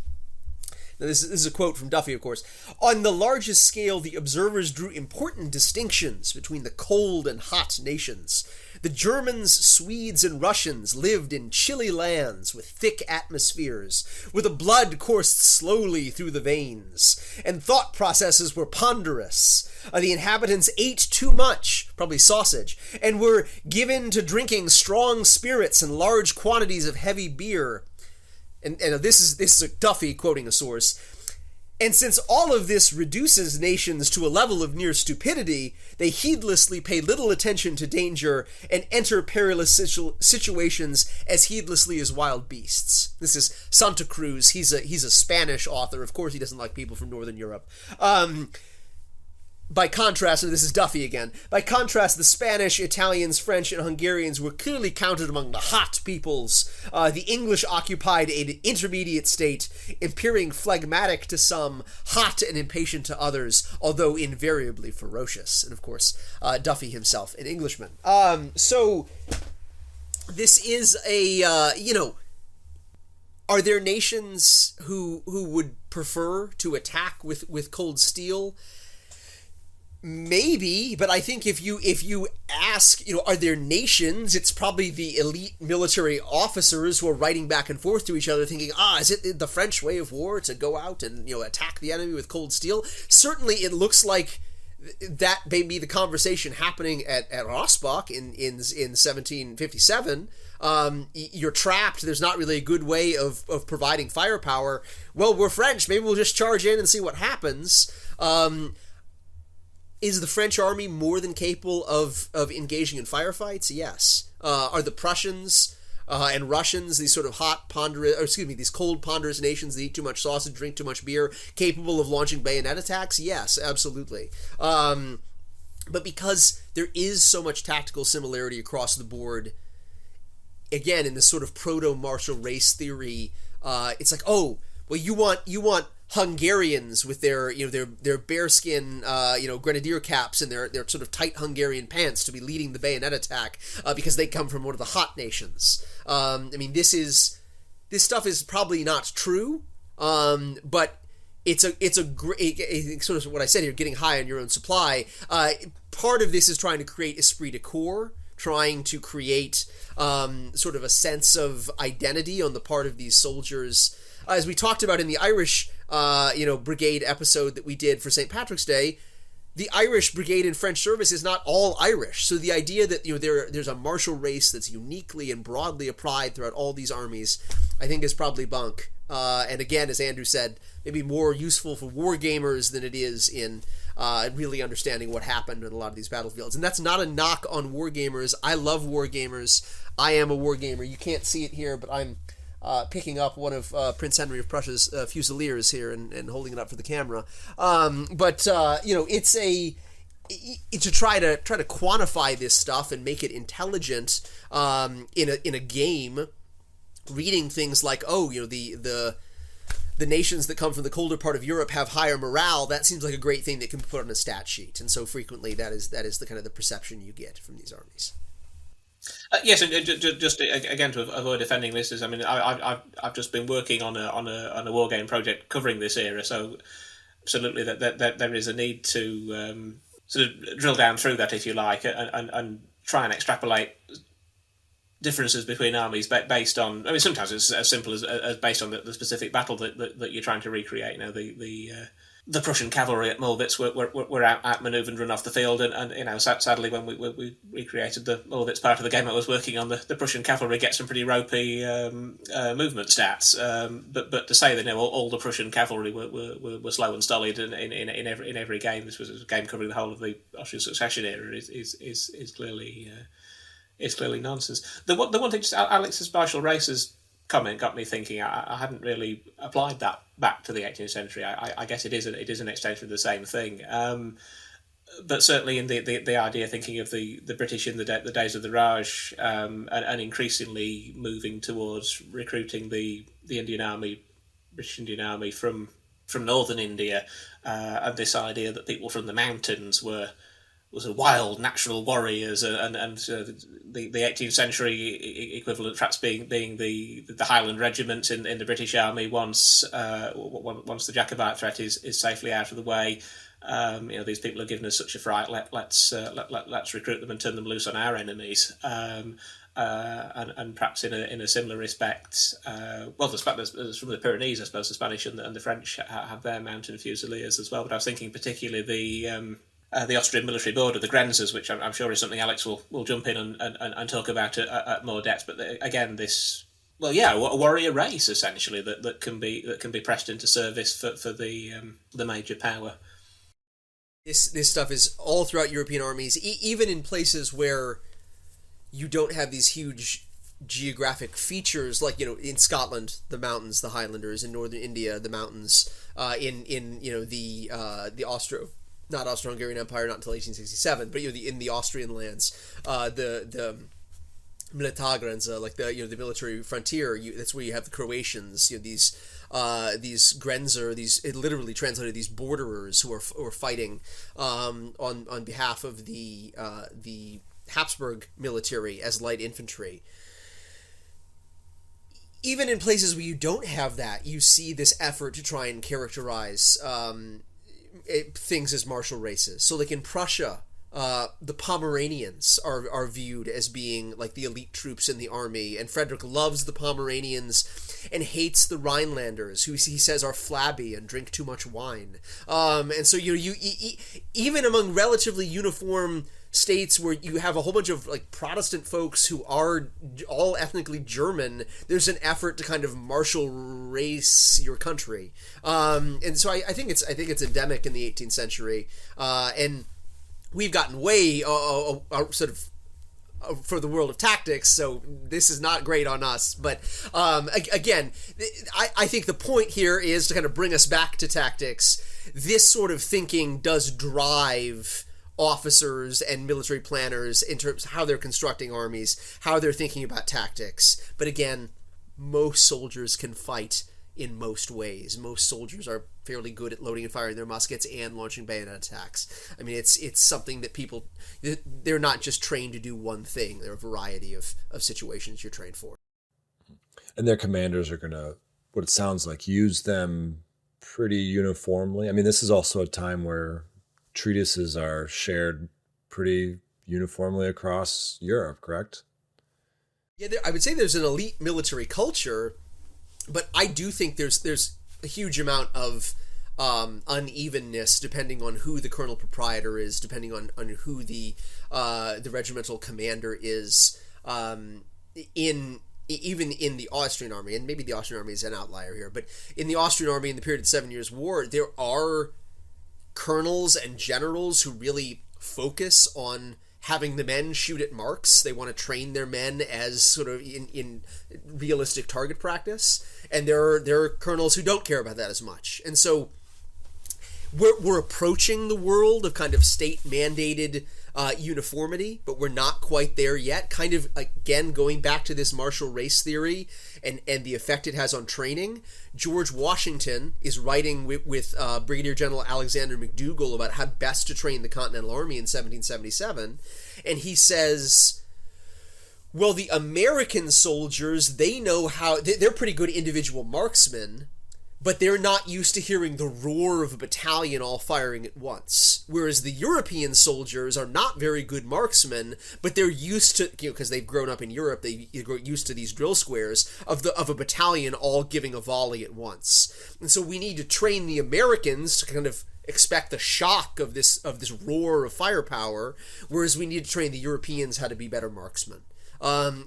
Now, this is a quote from Duffy, of course. On the largest scale, the observers drew important distinctions between the cold and hot nations. The Germans, Swedes, and Russians lived in chilly lands with thick atmospheres, where the blood coursed slowly through the veins, and thought processes were ponderous. The inhabitants ate too much, probably sausage, and were given to drinking strong spirits and large quantities of heavy beer. And this is a Duffy quoting a source. And since all of this reduces nations to a level of near stupidity, they heedlessly pay little attention to danger and enter perilous situations as heedlessly as wild beasts. This is Santa Cruz. He's a Spanish author. Of course, he doesn't like people from Northern Europe. By contrast, and this is Duffy again, by contrast, the Spanish, Italians, French, and Hungarians were clearly counted among the hot peoples. The English occupied an intermediate state, appearing phlegmatic to some, hot and impatient to others, although invariably ferocious. And of course, Duffy himself, an Englishman. So, this is a, are there nations who would prefer to attack with cold steel? Maybe, but I think if you ask, are there nations, it's probably the elite military officers who are writing back and forth to each other thinking, is it the French way of war to go out and, attack the enemy with cold steel? Certainly it looks like that may be the conversation happening at Rossbach in 1757. You're trapped, there's not really a good way of providing firepower. Well, we're French, maybe we'll just charge in and see what happens. Is the French army more than capable of engaging in firefights? Yes. Are the Prussians and Russians, these sort of these cold, ponderous nations that eat too much sausage, drink too much beer, capable of launching bayonet attacks? Yes, absolutely. But because there is so much tactical similarity across the board, again, in this sort of proto-martial race theory, it's like, you want Hungarians with their bearskin grenadier caps and their sort of tight Hungarian pants to be leading the bayonet attack because they come from one of the hot nations. This stuff is probably not true, but it's a great sort of what I said here, getting high on your own supply. Part of this is trying to create esprit de corps, trying to create sort of a sense of identity on the part of these soldiers. As we talked about in the Irish, brigade episode that we did for St. Patrick's Day, the Irish brigade in French service is not all Irish. So the idea that there's a martial race that's uniquely and broadly applied throughout all these armies, I think is probably bunk. And again, as Andrew said, maybe more useful for war gamers than it is in really understanding what happened in a lot of these battlefields. And that's not a knock on war gamers. I love war gamers. I am a war gamer. You can't see it here, but I'm picking up one of Prince Henry of Prussia's Fusiliers here and holding it up for the camera. It's to try to quantify this stuff and make it intelligent in a game. Reading things like, the nations that come from the colder part of Europe have higher morale. That seems like a great thing that can be put on a stat sheet, and so frequently that is the kind of the perception you get from these armies. Yes, and just again to avoid offending listeners, I've just been working on a war game project covering this era, so absolutely that there is a need to sort of drill down through that, if you like, and try and extrapolate differences between armies based on. Sometimes it's as simple as based on the specific battle that you're trying to recreate. The Prussian cavalry at Molwitz were outmanoeuvred and run off the field, and sadly when we recreated the Molwitz part of the game I was working on, the Prussian cavalry get some pretty ropey movement stats. But to say that all the Prussian cavalry were slow and stolid in every game, this was a game covering the whole of the Austrian succession era, is clearly nonsense. The one thing, just Alex's martial races comment got me thinking. I hadn't really applied that back to the 18th century. I guess it is an extension of the same thing. but certainly in the idea, thinking of the British in the days of the Raj, and increasingly moving towards recruiting the Indian Army, British Indian Army from northern India, and this idea that people from the mountains was a wild natural warriors, and the 18th century equivalent perhaps being the Highland regiments in the British Army once the Jacobite threat is safely out of the way. These people are giving us such a fright. Let's recruit them and turn them loose on our enemies. And perhaps in a similar respect, there's from the Pyrenees, I suppose the Spanish and the French have their mountain fusiliers as well. But I was thinking particularly the Austrian military border, the Grenzers, which I'm sure is something Alex will jump in and talk about at more depth. But again, this, a warrior race essentially that can be pressed into service for the major power. This stuff is all throughout European armies, even in places where you don't have these huge geographic features, like in Scotland, the mountains, the Highlanders; in northern India, the mountains; in the not Austro-Hungarian Empire, not until 1867, but in the Austrian lands, the Militärgrenze, like the military frontier. That's where you have the Croatians. These Grenzer, it literally translated these borderers who are fighting on behalf of the Habsburg military as light infantry. Even in places where you don't have that, you see this effort to try and characterize things as martial races. So, like in Prussia, the Pomeranians are viewed as being like the elite troops in the army, and Frederick loves the Pomeranians and hates the Rhinelanders, who he says are flabby and drink too much wine. And so you even among relatively uniform states where you have a whole bunch of like Protestant folks who are all ethnically German, there's an effort to kind of martial race your country. And so I think it's endemic in the 18th century, and we've gotten way sort of for the world of tactics, so this is not great on us. But again, I think the point here is to kind of bring us back to tactics. This sort of thinking does drive officers and military planners in terms of how they're constructing armies, how they're thinking about tactics. But again, most soldiers can fight in most ways. Most soldiers are fairly good at loading and firing their muskets and launching bayonet attacks. I mean, it's something that they're not just trained to do one thing. There are a variety of situations you're trained for. And their commanders are going to, what it sounds like, use them pretty uniformly. I mean, this is also a time where treatises are shared pretty uniformly across Europe, correct? Yeah, I would say there's an elite military culture, but I do think there's a huge amount of unevenness depending on who the colonel proprietor is, depending on who the regimental commander is, even in the Austrian army. And maybe the Austrian army is an outlier here, but in the Austrian army in the period of the 7 Years' War, there are colonels and generals who really focus on having the men shoot at marks. They want to train their men as sort of in realistic target practice, and there are colonels who don't care about that as much. And so we're approaching the world of kind of state mandated uniformity, but we're not quite there yet. Kind of again going back to this martial race theory and the effect it has on training. George Washington is writing with Brigadier General Alexander McDougall about how best to train the Continental Army in 1777, and he says, well, the American soldiers, they know how, they're pretty good individual marksmen, but they're not used to hearing the roar of a battalion all firing at once. Whereas the European soldiers are not very good marksmen, but they're used to, because they've grown up in Europe, they grow used to these drill squares of a battalion all giving a volley at once. And so we need to train the Americans to kind of expect the shock of this roar of firepower, whereas we need to train the Europeans how to be better marksmen.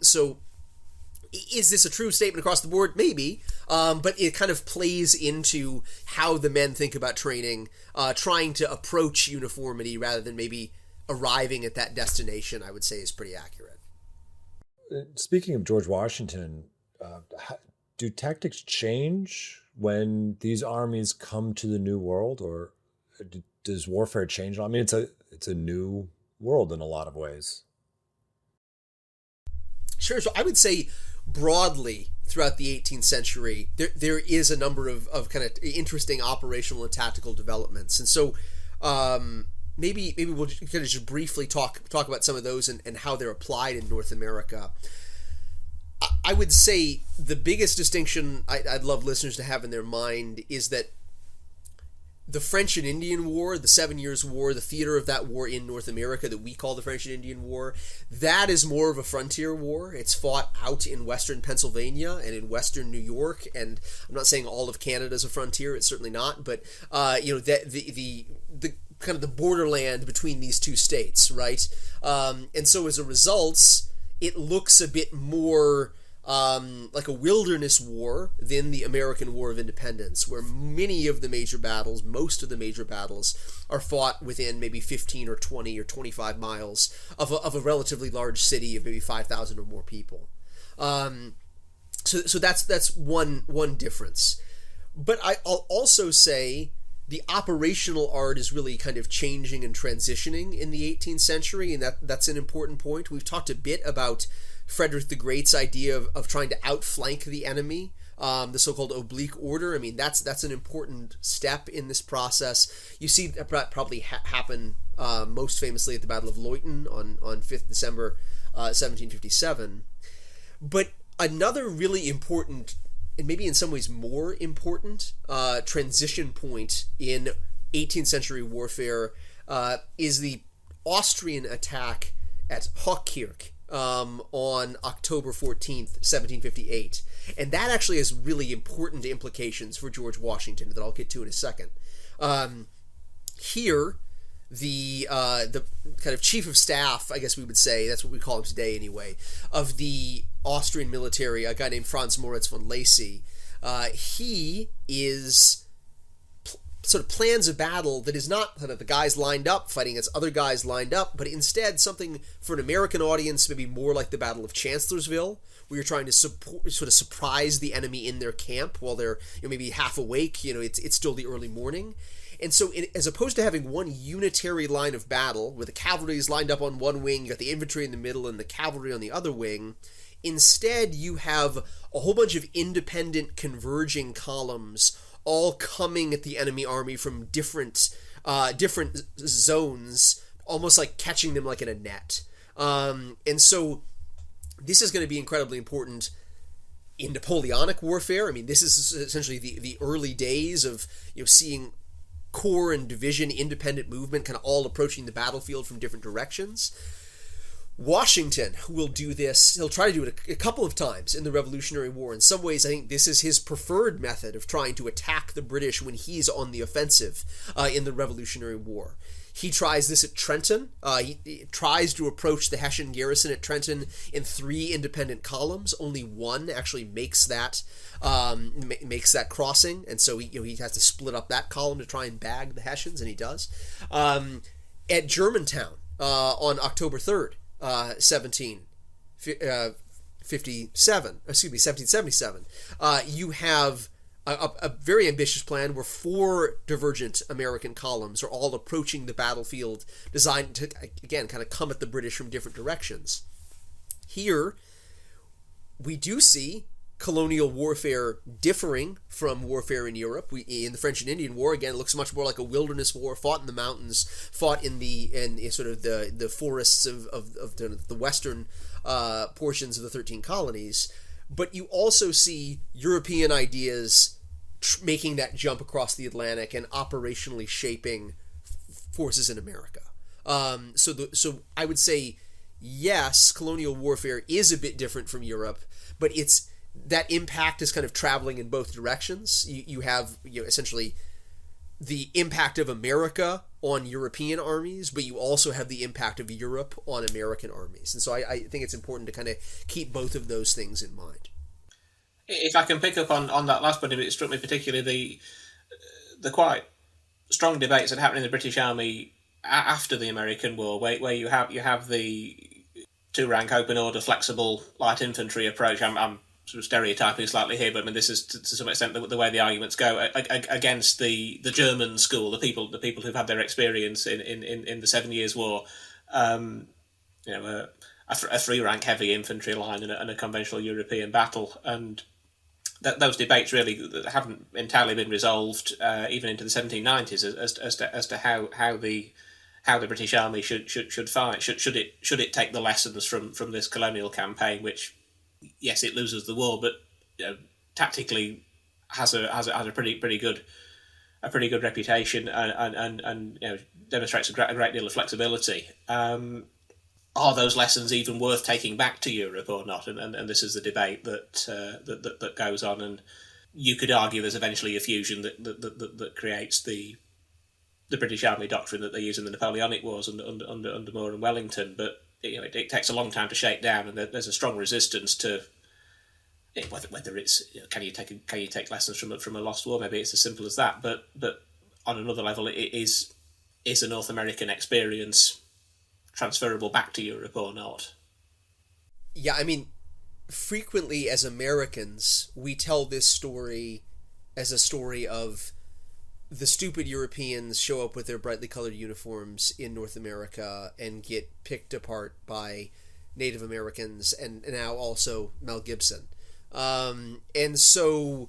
So is this a true statement across the board? Maybe, but it kind of plays into how the men think about training, trying to approach uniformity rather than maybe arriving at that destination, I would say is pretty accurate. Speaking of George Washington, do tactics change when these armies come to the New World, or does warfare change? I mean, it's a new world in a lot of ways. Sure. So I would say broadly throughout the 18th century, there is a number of kind of interesting operational and tactical developments. And so maybe we'll kind of just briefly talk about some of those and how they're applied in North America. I would say the biggest distinction I'd love listeners to have in their mind is that the French and Indian War, the 7 Years' War, the theater of that war in North America that we call the French and Indian War, that is more of a frontier war. It's fought out in western Pennsylvania and in western New York, and I'm not saying all of Canada is a frontier. It's certainly not, but that the kind of the borderland between these two states, right? And so as a result, it looks a bit more like a wilderness war than the American War of Independence, where many of the major battles, most of the major battles, are fought within maybe 15 or 20 or 25 miles of a relatively large city of maybe 5,000 or more people. So that's one difference. But I'll also say the operational art is really kind of changing and transitioning in the 18th century, and that's an important point. We've talked a bit about Frederick the Great's idea of trying to outflank the enemy, the so-called oblique order. I mean, that's an important step in this process. You see that probably happen most famously at the Battle of Leuthen on 5th December 1757. But another really important, and maybe in some ways more important, transition point in 18th century warfare is the Austrian attack at Hochkirch on October 14th, 1758. And that actually has really important implications for George Washington that I'll get to in a second. Here, the kind of chief of staff, I guess we would say, that's what we call him today anyway, of the Austrian military, a guy named Franz Moritz von Lacy, he is sort of plans a battle that is not kind of the guys lined up fighting against other guys lined up, but instead something for an American audience maybe more like the Battle of Chancellorsville, where you're trying to sort of surprise the enemy in their camp while they're maybe half awake. It's still the early morning. And so as opposed to having one unitary line of battle where the cavalry is lined up on one wing, you got the infantry in the middle and the cavalry on the other wing, instead you have a whole bunch of independent converging columns all coming at the enemy army from different zones, almost like catching them like in a net. And so this is going to be incredibly important in Napoleonic warfare. I mean, this is essentially the early days of seeing corps and division independent movement kind of all approaching the battlefield from different directions. Washington will do this. He'll try to do it a couple of times in the Revolutionary War. In some ways, I think this is his preferred method of trying to attack the British when he's on the offensive in the Revolutionary War. He tries this at Trenton. He tries to approach the Hessian garrison at Trenton in 3 independent columns. Only one actually makes that crossing, and so he has to split up that column to try and bag the Hessians, and he does. At Germantown on October 3rd, 1777, you have a very ambitious plan where 4 divergent American columns are all approaching the battlefield, designed to, again, kind of come at the British from different directions. Here, we do see colonial warfare differing from warfare in Europe. In the French and Indian War, again, it looks much more like a wilderness war, fought in the mountains, fought in sort of the forests of the western portions of the 13 colonies. But you also see European ideas making that jump across the Atlantic and operationally shaping forces in America. So I would say, yes, colonial warfare is a bit different from Europe, but that impact is kind of traveling in both directions. You have essentially the impact of America on European armies, but you also have the impact of Europe on American armies. And so I think it's important to kind of keep both of those things in mind. If I can pick up on that last point, it struck me particularly the quite strong debates that happened in the British Army after the American War, where you have the 2-rank open order flexible light infantry approach. I'm sort of stereotyping slightly here, but I mean this is to some extent the way the arguments go against the German school, the people who've had their experience in the 7 Years' War. A 3-rank heavy infantry line and a conventional European battle, and those debates really haven't entirely been resolved even into the 1790s as to how the British Army should fight. Should it take the lessons from this colonial campaign, which, yes, it loses the war, but tactically has a pretty good reputation and demonstrates a great deal of flexibility. Are those lessons even worth taking back to Europe or not? And this is the debate that goes on. And you could argue there's eventually a fusion that creates the British Army doctrine that they use in the Napoleonic Wars under Moore and Wellington. But it takes a long time to shake down, and there's a strong resistance to whether it's can you take lessons from a lost war? Maybe it's as simple as that. But on another level, it is a North American experience transferable back to Europe or not? Yeah, I mean, frequently as Americans, we tell this story as a story of the stupid Europeans show up with their brightly colored uniforms in North America and get picked apart by Native Americans and now also Mel Gibson. And so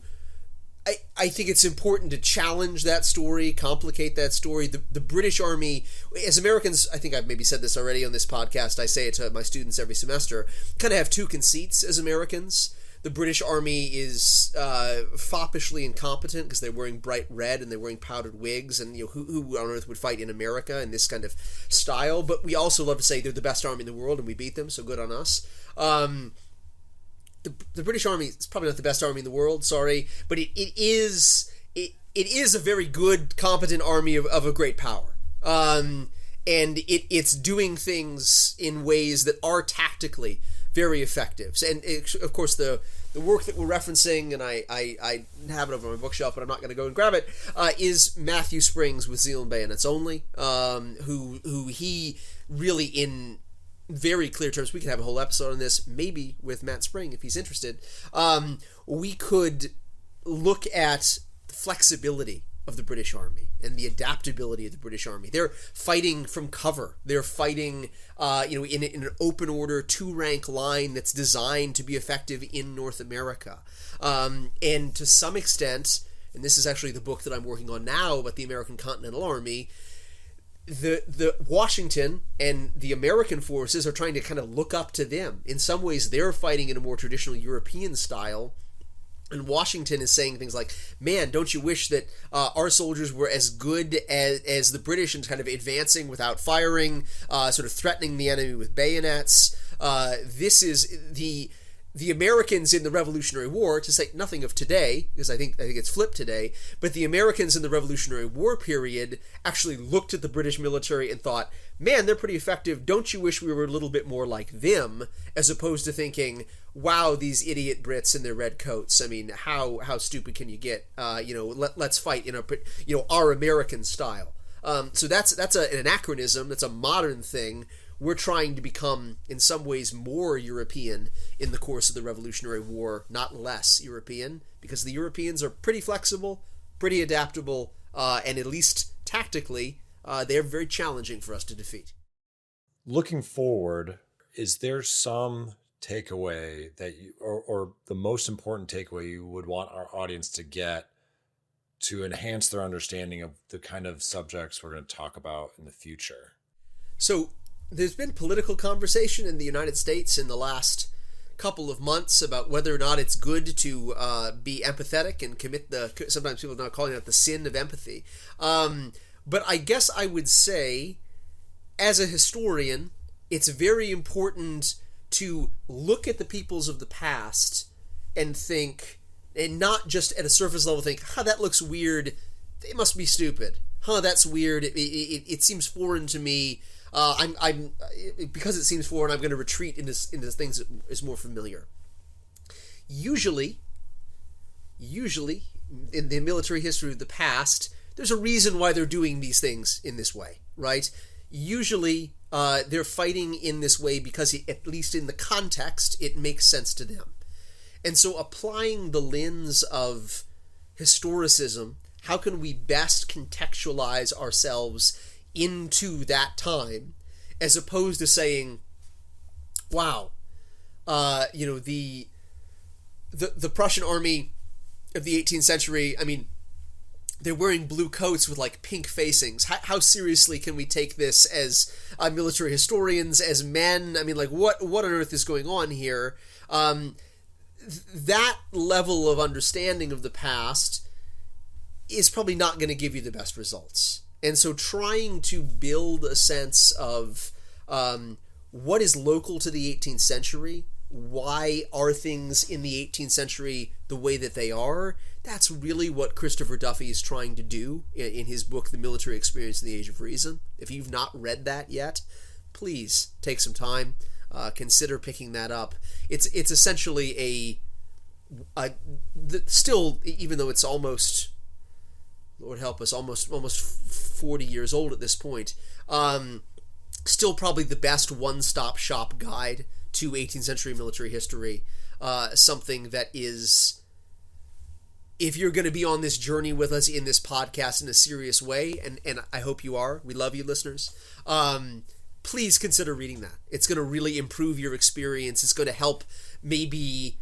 I think it's important to challenge that story, complicate that story. The British Army, as Americans, I think I've maybe said this already on this podcast, I say it to my students every semester, kind of have two conceits as Americans. The British Army is foppishly incompetent because they're wearing bright red and they're wearing powdered wigs, and who on earth would fight in America in this kind of style? But we also love to say they're the best army in the world and we beat them, so good on us. The British Army is probably not the best army in the world, sorry, but it is a very good, competent army of a great power. And it's doing things in ways that are tactically very effective. And of course, the work that we're referencing, and I have it over on my bookshelf, but I'm not going to go and grab it, is Matthew Springs with Zeal and Bayonets Only, who he really, in very clear terms, we could have a whole episode on this, maybe with Matt Spring if he's interested. We could look at the flexibility of the British Army and the adaptability of the British Army. They're fighting from cover. They're fighting, in an open order 2-rank line that's designed to be effective in North America. And to some extent, and this is actually the book that I'm working on now about the American Continental Army, the Washington and the American forces are trying to kind of look up to them. In some ways, they're fighting in a more traditional European style, and Washington is saying things like, man, don't you wish that our soldiers were as good as the British in kind of advancing without firing, sort of threatening the enemy with bayonets. This is the Americans in the Revolutionary War, to say nothing of today, because I think it's flipped today, but the Americans in the Revolutionary War period actually looked at the British military and thought, man, they're pretty effective. Don't you wish we were a little bit more like them? As opposed to thinking, wow, these idiot Brits in their red coats. I mean, how stupid can you get? Let's fight in our American style. So that's an anachronism. That's a modern thing. We're trying to become, in some ways, more European in the course of the Revolutionary War, not less European, because the Europeans are pretty flexible, pretty adaptable, and at least tactically, they're very challenging for us to defeat. Looking forward, is there some takeaway that you, or the most important takeaway you would want our audience to get to enhance their understanding of the kind of subjects we're going to talk about in the future? So, there's been political conversation in the United States in the last couple of months about whether or not it's good to be empathetic and commit sometimes people are not calling it the sin of empathy. But I guess I would say, as a historian, it's very important to look at the peoples of the past and think, and not just at a surface level think, that looks weird, they must be stupid. That's weird, it seems foreign to me. I'm because it seems foreign, I'm going to retreat into things that is more familiar. Usually, in the military history of the past, there's a reason why they're doing these things in this way, right? Usually, they're fighting in this way because, at least in the context, it makes sense to them. And so applying the lens of historicism, how can we best contextualize ourselves into that time, as opposed to saying, wow, the Prussian army of the 18th century, I mean, they're wearing blue coats with like pink facings. How seriously can we take this as military historians, as men? I mean, like, what on earth is going on here? That level of understanding of the past is probably not going to give you the best results. And so trying to build a sense of what is local to the 18th century, why are things in the 18th century the way that they are, that's really what Christopher Duffy is trying to do in his book, The Military Experience in the Age of Reason. If you've not read that yet, please take some time, consider picking that up. It's essentially still, even though it's almost, Lord help us, almost 40 years old at this point, still probably the best one-stop shop guide to 18th century military history. Something that is, if you're going to be on this journey with us in this podcast in a serious way, and I hope you are, we love you listeners, please consider reading that. It's going to really improve your experience. It's going to help maybe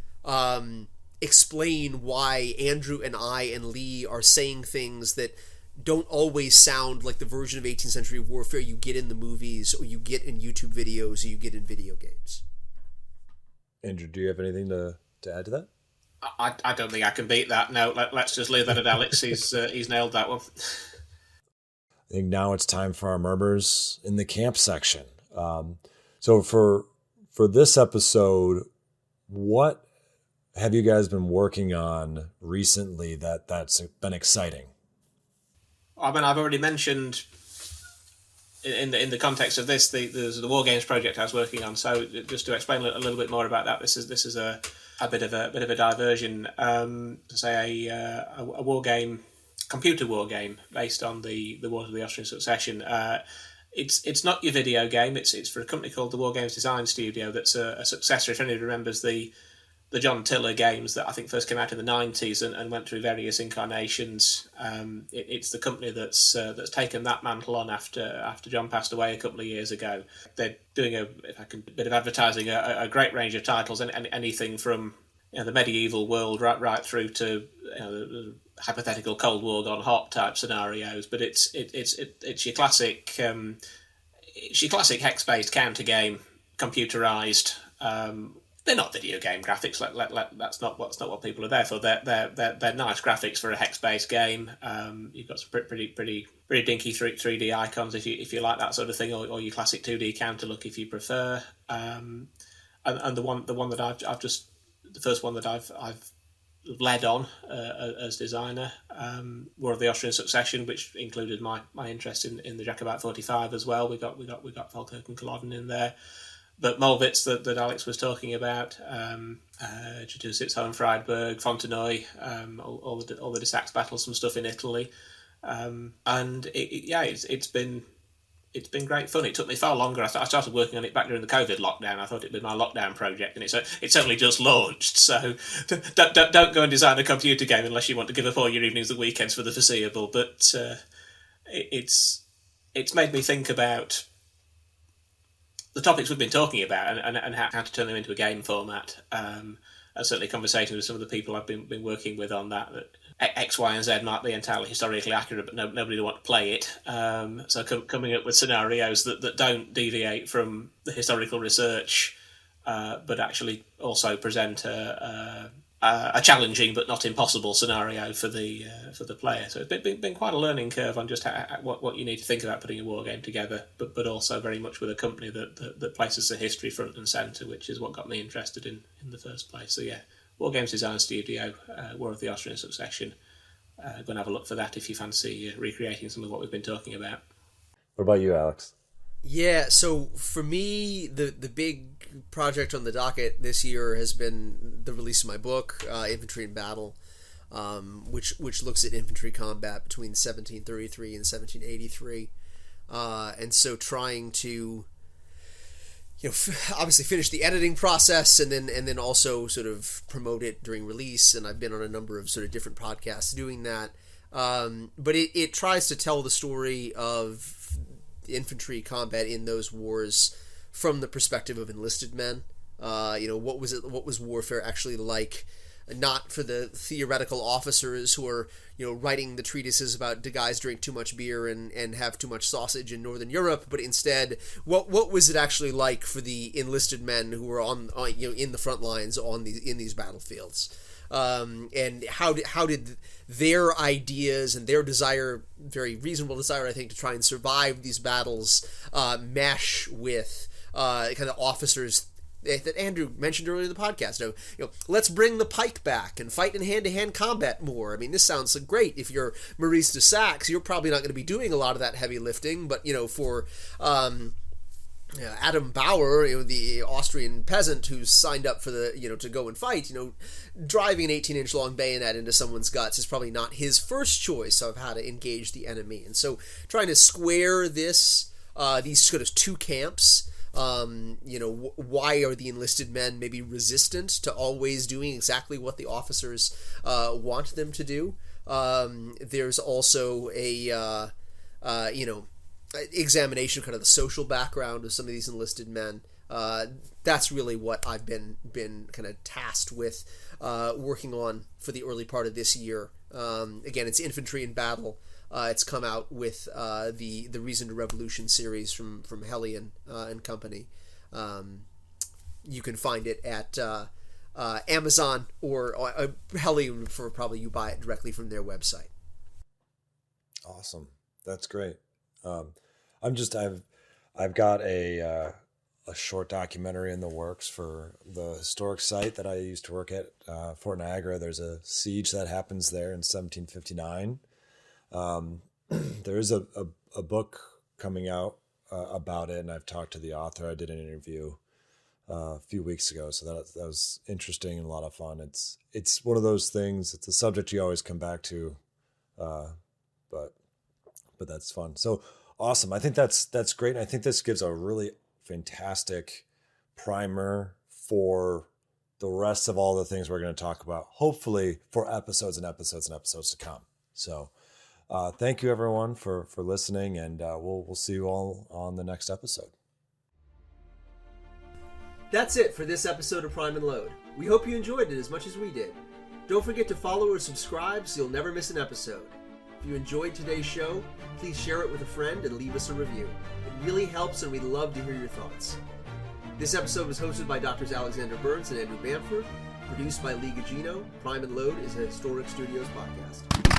explain why Andrew and I and Lee are saying things that don't always sound like the version of 18th century warfare you get in the movies, or you get in YouTube videos, or you get in video games. Andrew, do you have anything to add to that? I don't think I can beat that. No, let's just leave that at Alex. He's nailed that one. I think now it's time for our murmurs in the camp section. So for this episode, what have you guys been working on recently that's been exciting? I mean, I've already mentioned in the context of this the War Games project I was working on. So just to explain a little bit more about that, this is a bit of a diversion. To say a war game, computer war game based on the Wars of the Austrian Succession. It's not your video game. It's for a company called the War Games Design Studio. That's a successor. If anybody remembers the John Tiller games that I think first came out in the 90s and went through various incarnations. It's the company that's taken that mantle on after John passed away a couple of years ago. They're doing a bit of advertising, a great range of titles, and anything from the medieval world right through to the hypothetical Cold War gone hot type scenarios. But it's your classic hex-based counter game, computerized. They're not video game graphics. That's not what people are there for. They're nice graphics for a hex-based game. You've got some pretty dinky 3D icons if you like that sort of thing, or your classic 2D counter look if you prefer. And the one that I've just, the first one that I've led on as designer, War of the Austrian Succession, which included my interest in the Jacobite 45 as well. We got Falkirk and Culloden in there. But Molwitz that Alex was talking about, Cetusitz, Hohenfriedberg, Fontenoy, all the Desax battles, some stuff in Italy, and it's been great fun. It took me far longer. I started working on it back during the COVID lockdown. I thought it'd be my lockdown project, and it's only just launched. So don't go and design a computer game unless you want to give up all your evenings and weekends for the foreseeable. But it's made me think about the topics we've been talking about and how to turn them into a game format. And certainly conversations with some of the people I've been working with on that X, Y, and Z might be entirely historically accurate, but nobody will want to play it. So coming up with scenarios that don't deviate from the historical research, but actually also present a challenging but not impossible scenario for the player. So it's been quite a learning curve on just what you need to think about putting a war game together, but also very much with a company that places the history front and centre, which is what got me interested in the first place. So yeah, War Games Design Studio, War of the Austrian Succession. Go and have a look for that if you fancy recreating some of what we've been talking about. What about you, Alex? Yeah, so for me, the big project on the docket this year has been the release of my book, Infantry in Battle, which looks at infantry combat between 1733 and 1783. And so trying to obviously finish the editing process and then also sort of promote it during release. And I've been on a number of sort of different podcasts doing that. But it tries to tell the story of infantry combat in those wars from the perspective of enlisted men. What was warfare actually like? Not for the theoretical officers who are, writing the treatises about do guys drink too much beer and have too much sausage in Northern Europe, but instead, what was it actually like for the enlisted men who were in the front lines in these battlefields, and how did their ideas and their desire, very reasonable desire, I think, to try and survive these battles, mesh with kind of officers that Andrew mentioned earlier in the podcast. Let's bring the pike back and fight in hand-to-hand combat more. I mean, this sounds great. If you're Maurice de Saxe, you're probably not going to be doing a lot of that heavy lifting, but for Adam Bauer, the Austrian peasant who's signed up for the to go and fight, driving an 18-inch long bayonet into someone's guts is probably not his first choice of how to engage the enemy. And so trying to square these sort of two camps. Why are the enlisted men maybe resistant to always doing exactly what the officers want them to do? There's also a examination of kind of the social background of some of these enlisted men. That's really what I've been kind of tasked with working on for the early part of this year. Again, it's Infantry in Battle. It's come out with the Reason to Revolution series from Hellion and Company. You can find it at Amazon or Hellion, for probably you buy it directly from their website. Awesome, that's great. I've got a short documentary in the works for the historic site that I used to work at, Fort Niagara. There's a siege that happens there in 1759. There is a book coming out about it, and I've talked to the author. I did an interview a few weeks ago, so that was interesting and a lot of fun. It's one of those things. It's a subject you always come back to, but that's fun. So awesome. I think that's great. And I think this gives a really fantastic primer for the rest of all the things we're going to talk about, hopefully for episodes and episodes and episodes to come. So thank you everyone for listening, and we'll see you all on the next episode. That's it for this episode of Prime and Load. We hope you enjoyed it as much as we did. Don't forget to follow or subscribe so you'll never miss an episode. If you enjoyed today's show, please share it with a friend and leave us a review. It really helps, and we'd love to hear your thoughts. This episode was hosted by Drs. Alexander Burns and Andrew Bamford, produced by Lee Gugino. Prime and Load is a Historic Studios podcast.